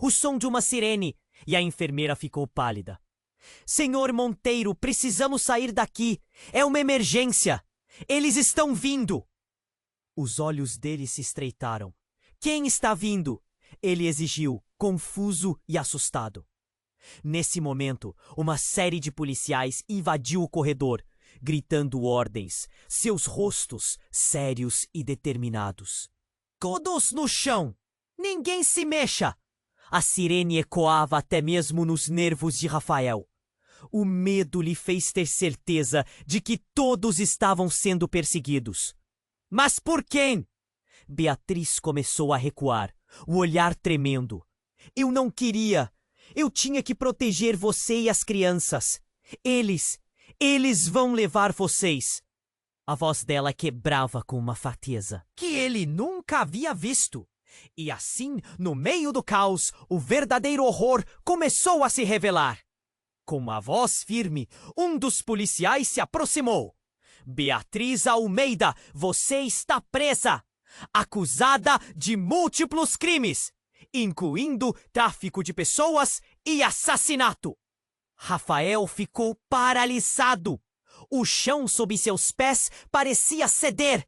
O som de uma sirene, e a enfermeira ficou pálida. Senhor Monteiro, precisamos sair daqui. É uma emergência. Eles estão vindo. Os olhos dele se estreitaram. Quem está vindo? Ele exigiu, confuso e assustado. Nesse momento, uma série de policiais invadiu o corredor, gritando ordens, seus rostos sérios e determinados. Todos no chão! Ninguém se mexa! A sirene ecoava até mesmo nos nervos de Rafael. O medo lhe fez ter certeza de que todos estavam sendo perseguidos. Mas por quem? Beatriz começou a recuar, o olhar tremendo. Eu não queria. Eu tinha que proteger você e as crianças. Eles vão levar vocês. A voz dela quebrava com uma fraqueza que ele nunca havia visto. E assim, no meio do caos, o verdadeiro horror começou a se revelar. Com uma voz firme, um dos policiais se aproximou. Beatriz Almeida, você está presa, acusada de múltiplos crimes, incluindo tráfico de pessoas e assassinato. Rafael ficou paralisado. O chão sob seus pés parecia ceder.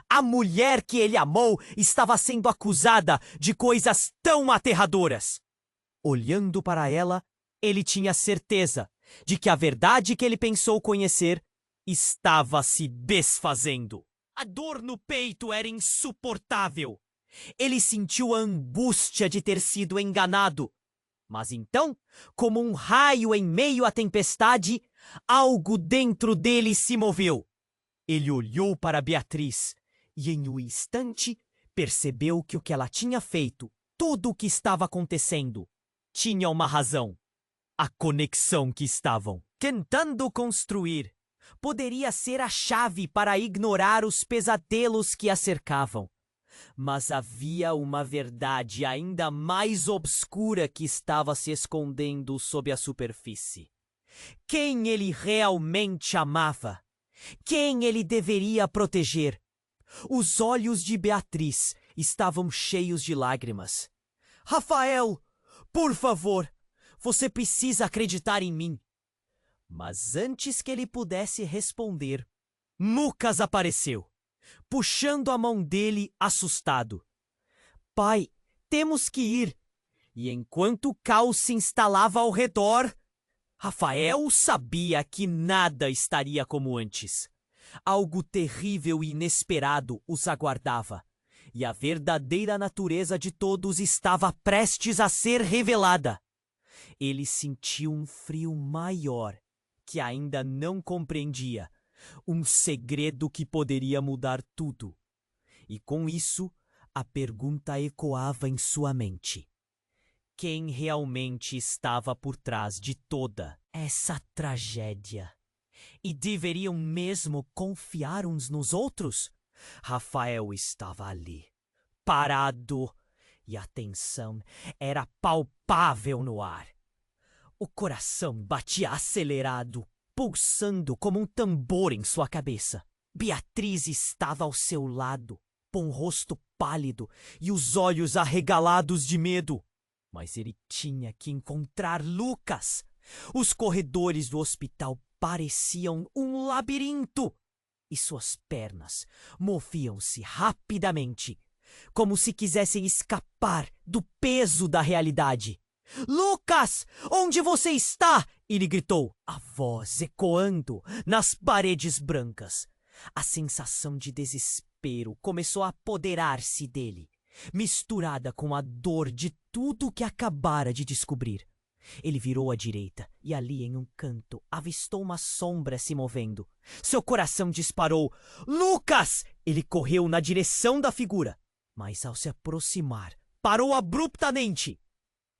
A mulher que ele amou estava sendo acusada de coisas tão aterradoras. Olhando para ela, ele tinha certeza de que a verdade que ele pensou conhecer estava se desfazendo. A dor no peito era insuportável. Ele sentiu a angústia de ter sido enganado. Mas então, como um raio em meio à tempestade, algo dentro dele se moveu. Ele olhou para Beatriz e, em um instante, percebeu que o que ela tinha feito, tudo o que estava acontecendo, tinha uma razão. A conexão que estavam tentando construir poderia ser a chave para ignorar os pesadelos que a cercavam. Mas havia uma verdade ainda mais obscura que estava se escondendo sob a superfície. Quem ele realmente amava? Quem ele deveria proteger? Os olhos de Beatriz estavam cheios de lágrimas. Rafael, por favor, você precisa acreditar em mim. Mas antes que ele pudesse responder, Lucas apareceu. puxando a mão dele assustado. Pai, temos que ir. E enquanto o caos se instalava ao redor, Rafael sabia que nada estaria como antes. Algo terrível e inesperado os aguardava, e a verdadeira natureza de todos estava prestes a ser revelada. Ele sentiu um frio maior, que ainda não compreendia, um segredo que poderia mudar tudo. E com isso, a pergunta ecoava em sua mente. Quem realmente estava por trás de toda essa tragédia? E deveriam mesmo confiar uns nos outros? Rafael estava ali, parado, e a tensão era palpável no ar. O coração batia acelerado, pulsando como um tambor em sua cabeça. Beatriz estava ao seu lado, com o rosto pálido e os olhos arregalados de medo. Mas ele tinha que encontrar Lucas. Os corredores do hospital pareciam um labirinto e suas pernas moviam-se rapidamente, como se quisessem escapar do peso da realidade. Lucas, onde você está? Ele gritou, a voz ecoando nas paredes brancas. A sensação de desespero começou a apoderar-se dele, misturada com a dor de tudo o que acabara de descobrir. Ele virou à direita e ali em um canto avistou uma sombra se movendo. Seu coração disparou. Lucas! Ele correu na direção da figura, mas ao se aproximar, parou abruptamente.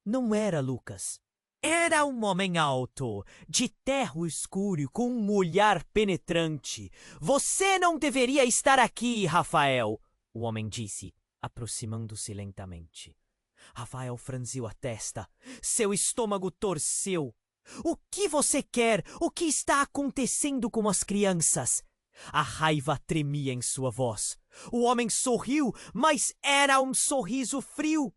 Não era Lucas. Era um homem alto, de terno escuro com um olhar penetrante. Você não deveria estar aqui, Rafael, o homem disse, aproximando-se lentamente. Rafael franziu a testa. Seu estômago torceu. O que você quer? O que está acontecendo com as crianças? A raiva tremia em sua voz. O homem sorriu, mas era um sorriso frio.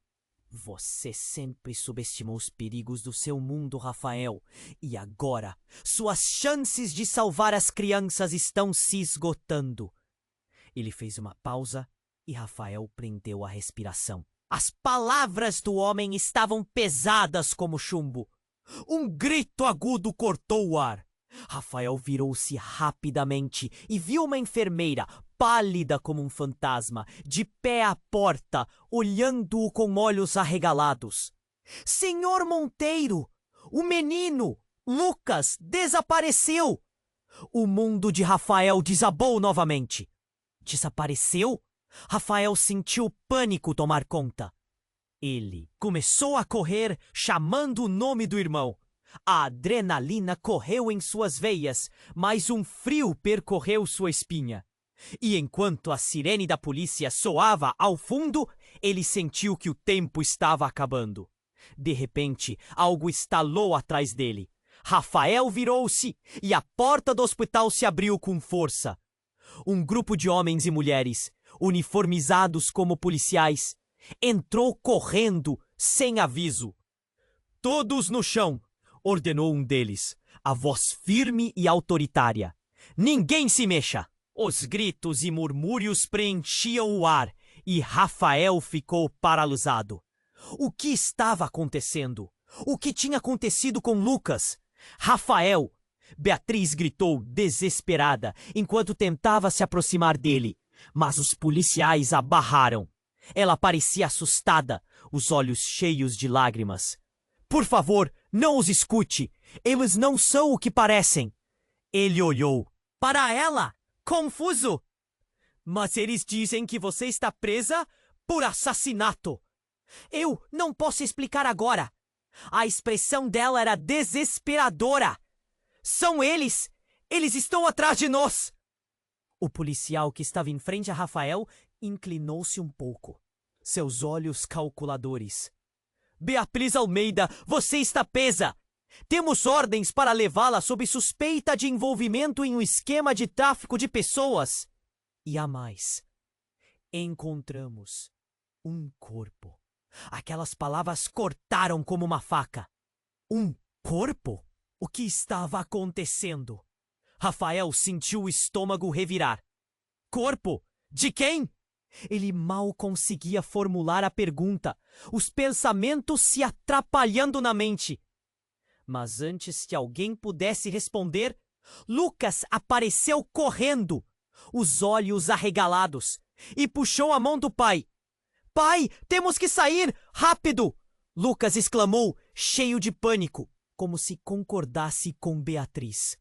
Você sempre subestimou os perigos do seu mundo, Rafael. E agora, suas chances de salvar as crianças estão se esgotando. Ele fez uma pausa e Rafael prendeu a respiração. As palavras do homem estavam pesadas como chumbo. Um grito agudo cortou o ar. Rafael virou-se rapidamente e viu uma enfermeira, pálida como um fantasma, de pé à porta, olhando-o com olhos arregalados. Senhor Monteiro! O menino, Lucas, desapareceu! O mundo de Rafael desabou novamente. Desapareceu? Rafael sentiu pânico tomar conta. Ele começou a correr, chamando o nome do irmão. A adrenalina correu em suas veias, mas um frio percorreu sua espinha. E enquanto a sirene da polícia soava ao fundo, ele sentiu que o tempo estava acabando. De repente, algo estalou atrás dele. Rafael virou-se e a porta do hospital se abriu com força. Um grupo de homens e mulheres, uniformizados como policiais, entrou correndo sem aviso. Todos no chão, ordenou um deles, a voz firme e autoritária. Ninguém se mexa! Os gritos e murmúrios preenchiam o ar e Rafael ficou paralisado. O que estava acontecendo? O que tinha acontecido com Lucas? Rafael! Beatriz gritou, desesperada, enquanto tentava se aproximar dele. Mas os policiais a barraram. Ela parecia assustada, os olhos cheios de lágrimas. Por favor, não os escute. Eles não são o que parecem. Ele olhou para ela, confuso. Mas eles dizem que você está presa por assassinato. Eu não posso explicar agora. A expressão dela era desesperadora. São eles! Eles estão atrás de nós! O policial que estava em frente a Rafael inclinou-se um pouco. Seus olhos calculadores. Beatriz Almeida, você está presa! Temos ordens para levá-la sob suspeita de envolvimento em um esquema de tráfico de pessoas. E há mais. Encontramos um corpo. Aquelas palavras cortaram como uma faca. Um corpo? O que estava acontecendo? Rafael sentiu o estômago revirar. Corpo? De quem? Ele mal conseguia formular a pergunta, os pensamentos se atrapalhando na mente. Mas antes que alguém pudesse responder, Lucas apareceu correndo, os olhos arregalados, e puxou a mão do pai. Pai, temos que sair! Rápido! Lucas exclamou, cheio de pânico, como se concordasse com Beatriz.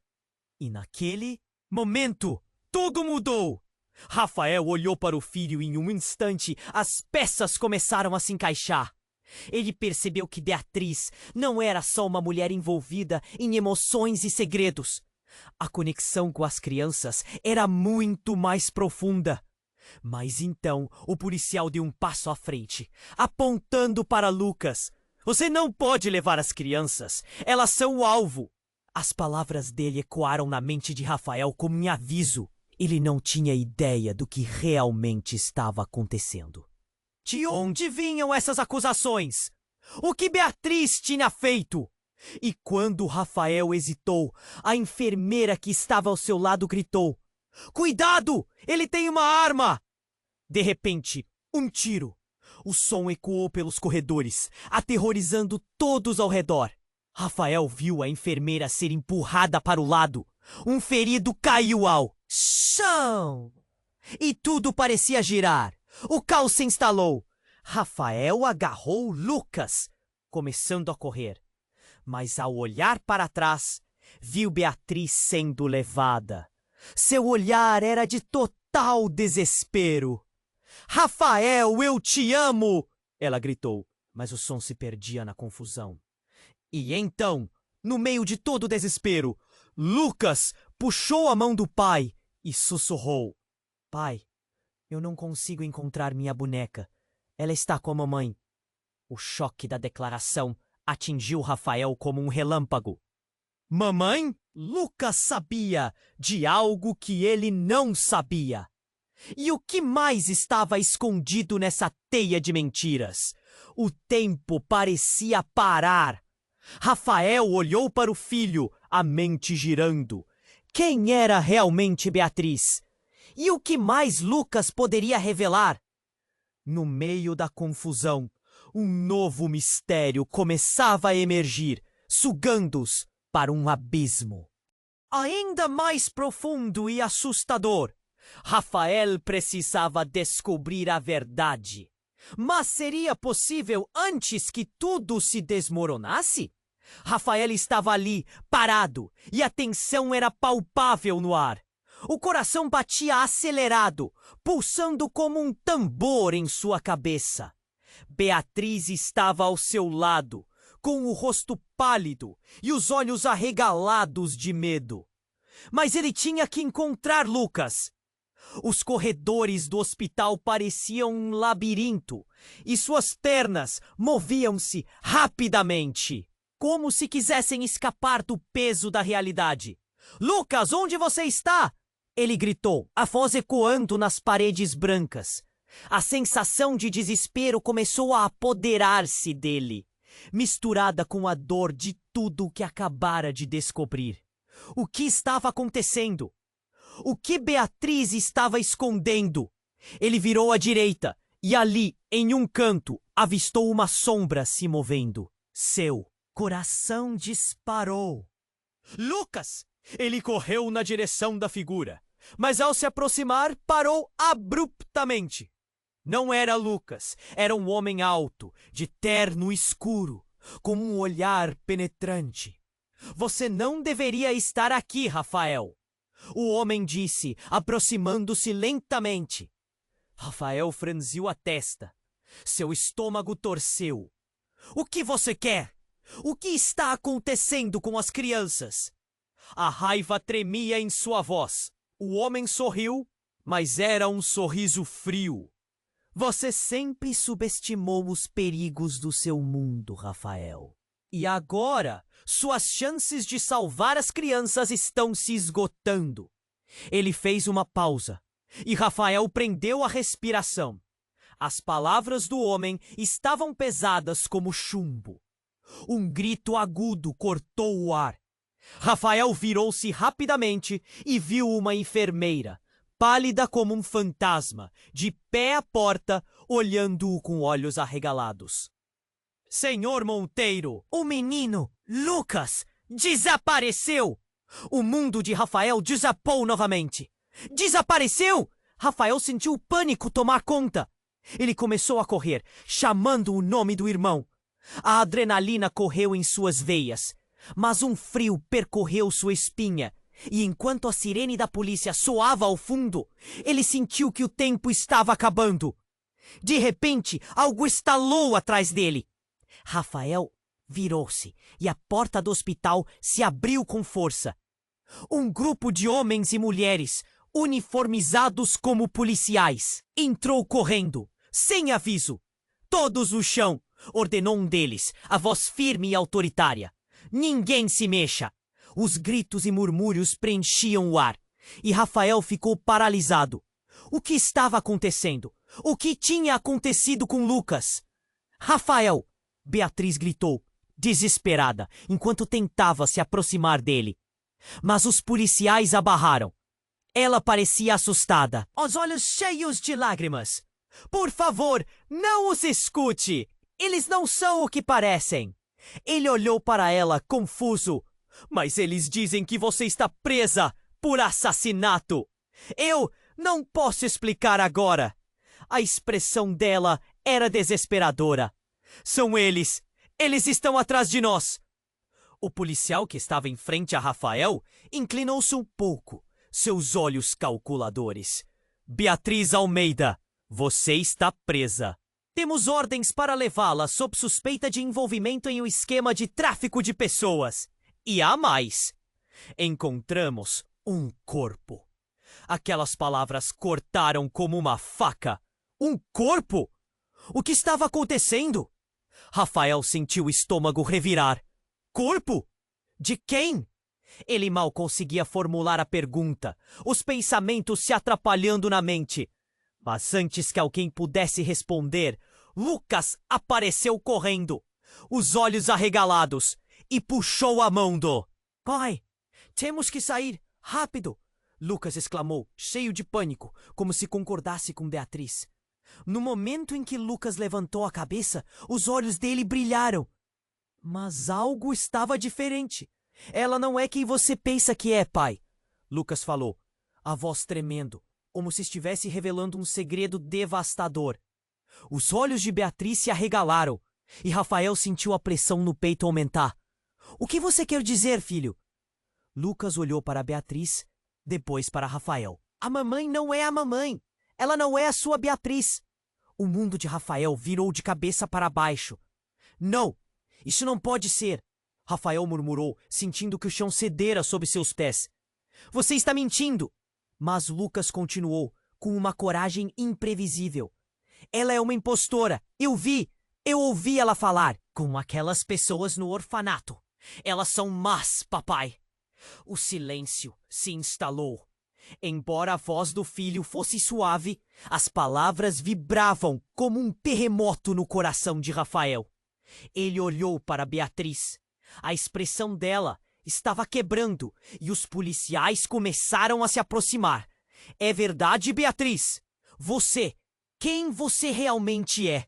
E naquele momento, tudo mudou. Rafael olhou para o filho e em um instante as peças começaram a se encaixar. Ele percebeu que Beatriz não era só uma mulher envolvida em emoções e segredos. A conexão com as crianças era muito mais profunda. Mas então o policial deu um passo à frente, apontando para Lucas. Você não pode levar as crianças, elas são o alvo. As palavras dele ecoaram na mente de Rafael como um aviso. Ele não tinha ideia do que realmente estava acontecendo. De onde vinham essas acusações? O que Beatriz tinha feito? E quando Rafael hesitou, a enfermeira que estava ao seu lado gritou: Cuidado! Ele tem uma arma! De repente, um tiro. O som ecoou pelos corredores, aterrorizando todos ao redor. Rafael viu a enfermeira ser empurrada para o lado. Um ferido caiu ao chão. E tudo parecia girar. O caos se instalou. Rafael agarrou Lucas, começando a correr. Mas ao olhar para trás, viu Beatriz sendo levada. Seu olhar era de total desespero. Rafael, eu te amo! Ela gritou, mas o som se perdia na confusão. E então, no meio de todo o desespero, Lucas puxou a mão do pai e sussurrou: Pai, eu não consigo encontrar minha boneca. Ela está com a mamãe. O choque da declaração atingiu Rafael como um relâmpago. Mamãe? Lucas sabia de algo que ele não sabia. E o que mais estava escondido nessa teia de mentiras? O tempo parecia parar. Rafael olhou para o filho, a mente girando. Quem era realmente Beatriz? E o que mais Lucas poderia revelar? No meio da confusão, um novo mistério começava a emergir, sugando-os para um abismo ainda mais profundo e assustador. Rafael precisava descobrir a verdade. Mas seria possível antes que tudo se desmoronasse? Rafael estava ali, parado, e a tensão era palpável no ar. O coração batia acelerado, pulsando como um tambor em sua cabeça. Beatriz estava ao seu lado, com o rosto pálido e os olhos arregalados de medo. Mas ele tinha que encontrar Lucas. Os corredores do hospital pareciam um labirinto e suas pernas moviam-se rapidamente, como se quisessem escapar do peso da realidade. Lucas, onde você está? Ele gritou, a voz ecoando nas paredes brancas. A sensação de desespero começou a apoderar-se dele, misturada com a dor de tudo o que acabara de descobrir. O que estava acontecendo? O que Beatriz estava escondendo? Ele virou à direita e ali, em um canto, avistou uma sombra se movendo. Seu coração disparou. Lucas! Ele correu na direção da figura, mas ao se aproximar, parou abruptamente. Não era Lucas, era um homem alto, de terno escuro, com um olhar penetrante. Você não deveria estar aqui, Rafael. O homem disse, aproximando-se lentamente. Rafael franziu a testa. Seu estômago torceu. O que você quer? O que está acontecendo com as crianças? A raiva tremia em sua voz. O homem sorriu, mas era um sorriso frio. Você sempre subestimou os perigos do seu mundo, Rafael. E agora, suas chances de salvar as crianças estão se esgotando. Ele fez uma pausa, e Rafael prendeu a respiração. As palavras do homem estavam pesadas como chumbo. Um grito agudo cortou o ar. Rafael virou-se rapidamente e viu uma enfermeira, pálida como um fantasma, de pé à porta, olhando-o com olhos arregalados. Senhor Monteiro, o menino, Lucas, desapareceu! O mundo de Rafael desabou novamente. Desapareceu! Rafael sentiu o pânico tomar conta. Ele começou a correr, chamando o nome do irmão. A adrenalina correu em suas veias, mas um frio percorreu sua espinha. E enquanto a sirene da polícia soava ao fundo, ele sentiu que o tempo estava acabando. De repente, algo estalou atrás dele. Rafael virou-se e a porta do hospital se abriu com força. Um grupo de homens e mulheres, uniformizados como policiais, entrou correndo, sem aviso. Todos no chão, ordenou um deles, a voz firme e autoritária. Ninguém se mexa. Os gritos e murmúrios preenchiam o ar, e Rafael ficou paralisado. O que estava acontecendo? O que tinha acontecido com Lucas? Rafael! Beatriz gritou, desesperada, enquanto tentava se aproximar dele. Mas os policiais a barraram. Ela parecia assustada, os olhos cheios de lágrimas. Por favor, não os escute! Eles não são o que parecem. Ele olhou para ela, confuso. Mas eles dizem que você está presa por assassinato. Eu não posso explicar agora. A expressão dela era desesperadora. São eles. Eles estão atrás de nós. O policial que estava em frente a Rafael inclinou-se um pouco, seus olhos calculadores. Beatriz Almeida, você está presa. Temos ordens para levá-la sob suspeita de envolvimento em um esquema de tráfico de pessoas. E há mais. Encontramos um corpo. Aquelas palavras cortaram como uma faca. Um corpo? O que estava acontecendo? Rafael sentiu o estômago revirar. Corpo? De quem? Ele mal conseguia formular a pergunta, os pensamentos se atrapalhando na mente. Mas antes que alguém pudesse responder, Lucas apareceu correndo, os olhos arregalados, e puxou a mão do... Pai, temos que sair, rápido! Lucas exclamou, cheio de pânico, como se concordasse com Beatriz. No momento em que Lucas levantou a cabeça, os olhos dele brilharam. Mas algo estava diferente. Ela não é quem você pensa que é, pai. Lucas falou, a voz tremendo, como se estivesse revelando um segredo devastador. Os olhos de Beatriz se arregalaram, e Rafael sentiu a pressão no peito aumentar. O que você quer dizer, filho? Lucas olhou para Beatriz, depois para Rafael. A mamãe não é a mamãe. Ela não é a sua Beatriz. O mundo de Rafael virou de cabeça para baixo. Não, isso não pode ser. Rafael murmurou, sentindo que o chão cedera sob seus pés. Você está mentindo. Mas Lucas continuou, com uma coragem imprevisível. Ela é uma impostora. Eu ouvi ela falar com aquelas pessoas no orfanato. Elas são más, papai. O silêncio se instalou. Embora a voz do filho fosse suave, as palavras vibravam como um terremoto no coração de Rafael. Ele olhou para Beatriz. A expressão dela estava quebrando e os policiais começaram a se aproximar. É verdade, Beatriz? Quem você realmente é?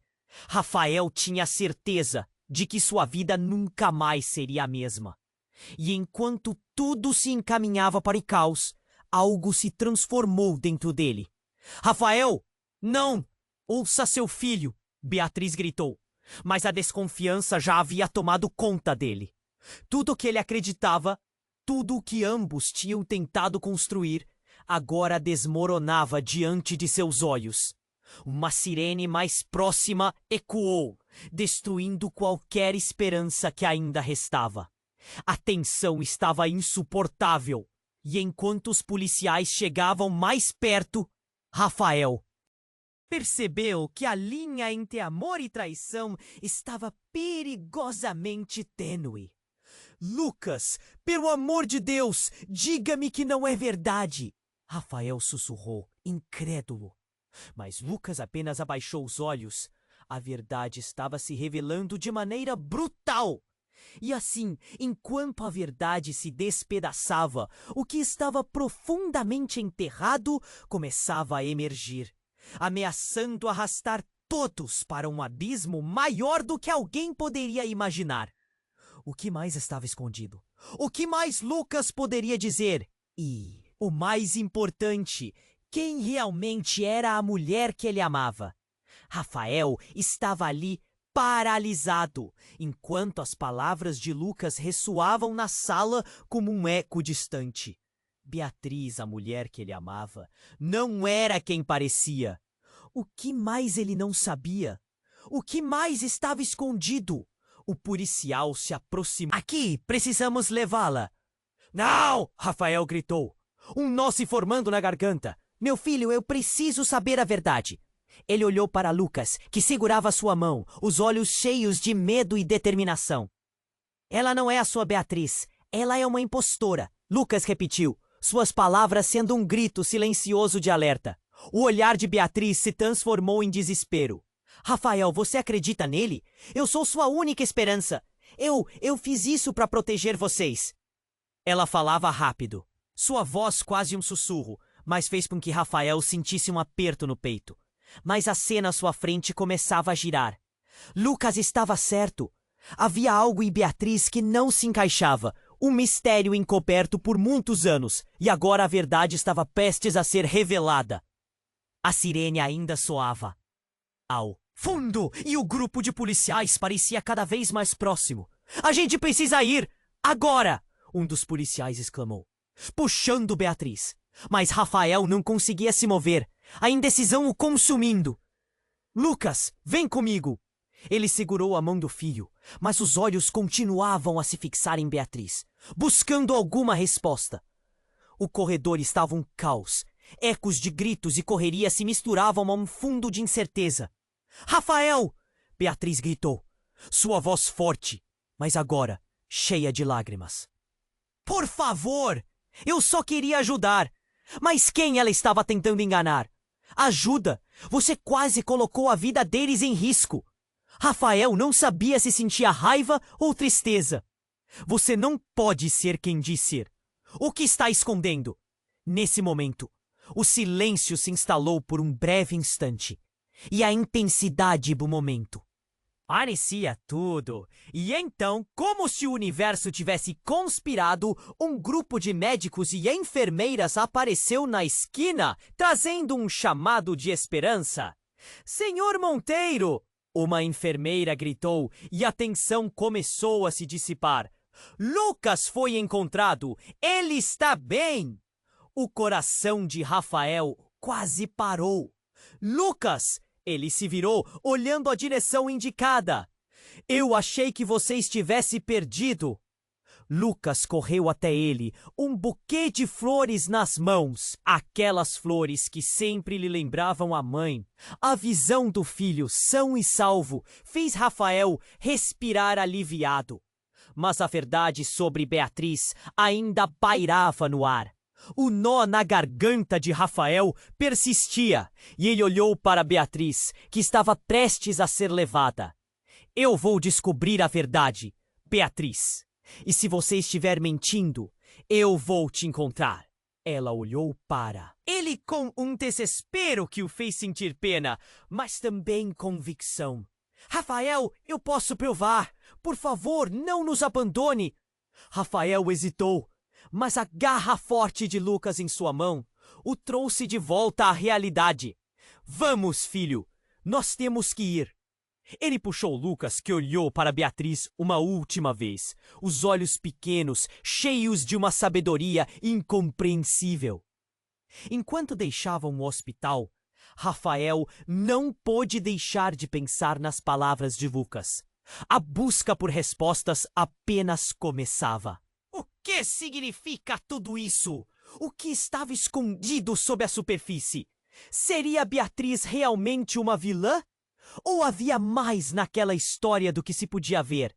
Rafael tinha certeza de que sua vida nunca mais seria a mesma. E enquanto tudo se encaminhava para o caos, algo se transformou dentro dele. Rafael, não! Ouça seu filho! Beatriz gritou. Mas a desconfiança já havia tomado conta dele. Tudo o que ele acreditava, tudo o que ambos tinham tentado construir, agora desmoronava diante de seus olhos. Uma sirene mais próxima ecoou, destruindo qualquer esperança que ainda restava. A tensão estava insuportável, e enquanto os policiais chegavam mais perto, Rafael percebeu que a linha entre amor e traição estava perigosamente tênue. Lucas, pelo amor de Deus, diga-me que não é verdade! Rafael sussurrou, incrédulo. Mas Lucas apenas abaixou os olhos. A verdade estava se revelando de maneira brutal. E assim, enquanto a verdade se despedaçava, o que estava profundamente enterrado começava a emergir, ameaçando arrastar todos para um abismo maior do que alguém poderia imaginar. O que mais estava escondido? O que mais Lucas poderia dizer? E, o mais importante, quem realmente era a mulher que ele amava? Rafael estava ali paralisado, enquanto as palavras de Lucas ressoavam na sala como um eco distante. Beatriz, a mulher que ele amava, não era quem parecia. O que mais ele não sabia? O que mais estava escondido? O policial se aproximou. Aqui, precisamos levá-la. Não! Rafael gritou. Um nó se formando na garganta. Meu filho, eu preciso saber a verdade. Ele olhou para Lucas, que segurava sua mão, os olhos cheios de medo e determinação. Ela não é a sua Beatriz. Ela é uma impostora. Lucas repetiu, suas palavras sendo um grito silencioso de alerta. O olhar de Beatriz se transformou em desespero. Rafael, você acredita nele? Eu sou sua única esperança. Eu fiz isso para proteger vocês. Ela falava rápido. Sua voz quase um sussurro, mas fez com que Rafael sentisse um aperto no peito. Mas a cena à sua frente começava a girar. Lucas estava certo. Havia algo em Beatriz que não se encaixava. Um mistério encoberto por muitos anos. E agora a verdade estava prestes a ser revelada. A sirene ainda soava ao fundo e o grupo de policiais parecia cada vez mais próximo. A gente precisa ir! Agora! Um dos policiais exclamou, puxando Beatriz. Mas Rafael não conseguia se mover, a indecisão o consumindo. Lucas, vem comigo! Ele segurou a mão do filho, mas os olhos continuavam a se fixar em Beatriz, buscando alguma resposta. O corredor estava um caos. Ecos de gritos e correria se misturavam a um fundo de incerteza. Rafael! Beatriz gritou, sua voz forte, mas agora cheia de lágrimas. Por favor! Eu só queria ajudar. Mas quem ela estava tentando enganar? Ajuda! Você quase colocou a vida deles em risco. Rafael não sabia se sentia raiva ou tristeza. Você não pode ser quem diz ser. O que está escondendo? Nesse momento, o silêncio se instalou por um breve instante. E a intensidade do momento. Parecia tudo. E então, como se o universo tivesse conspirado, um grupo de médicos e enfermeiras apareceu na esquina, trazendo um chamado de esperança. Senhor Monteiro! Uma enfermeira gritou e a tensão começou a se dissipar. Lucas foi encontrado! Ele está bem! O coração de Rafael quase parou. Lucas! Ele se virou, olhando a direção indicada. Eu achei que você estivesse perdido. Lucas correu até ele, um buquê de flores nas mãos. Aquelas flores que sempre lhe lembravam a mãe. A visão do filho, são e salvo, fez Rafael respirar aliviado. Mas a verdade sobre Beatriz ainda pairava no ar. O nó na garganta de Rafael persistia, e ele olhou para Beatriz, que estava prestes a ser levada. Eu vou descobrir a verdade, Beatriz. E se você estiver mentindo, eu vou te encontrar. Ela olhou para ele com um desespero que o fez sentir pena, mas também convicção. Rafael, eu posso provar. Por favor, não nos abandone. Rafael hesitou. Mas a garra forte de Lucas em sua mão o trouxe de volta à realidade. Vamos, filho, nós temos que ir. Ele puxou Lucas, que olhou para Beatriz uma última vez, os olhos pequenos, cheios de uma sabedoria incompreensível. Enquanto deixavam o hospital, Rafael não pôde deixar de pensar nas palavras de Lucas. A busca por respostas apenas começava. O que significa tudo isso? O que estava escondido sob a superfície? Seria Beatriz realmente uma vilã? Ou havia mais naquela história do que se podia ver?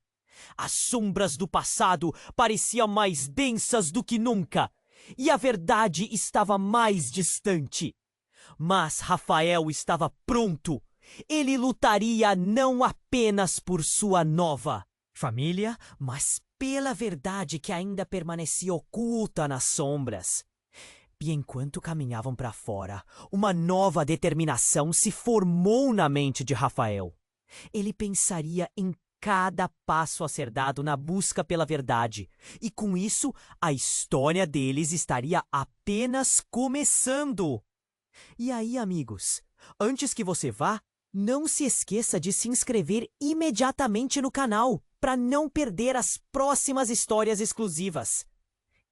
As sombras do passado pareciam mais densas do que nunca, e a verdade estava mais distante. Mas Rafael estava pronto. Ele lutaria não apenas por sua nova família, mas pela verdade que ainda permanecia oculta nas sombras. E enquanto caminhavam para fora, uma nova determinação se formou na mente de Rafael. Ele pensaria em cada passo a ser dado na busca pela verdade, e com isso a história deles estaria apenas começando. E aí, amigos, antes que você vá, não se esqueça de se inscrever imediatamente no canal para não perder as próximas histórias exclusivas.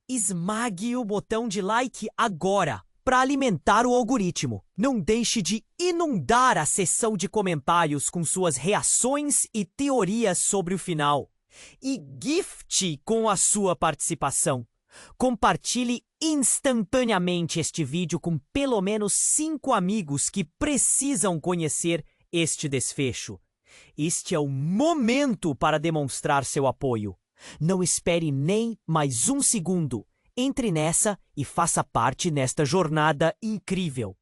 Esmague o botão de like agora para alimentar o algoritmo. Não deixe de inundar a seção de comentários com suas reações e teorias sobre o final. E gifte com a sua participação. Compartilhe instantaneamente este vídeo com pelo menos 5 amigos que precisam conhecer este desfecho. Este é o momento para demonstrar seu apoio. Não espere nem mais um segundo. Entre nessa e faça parte nesta jornada incrível.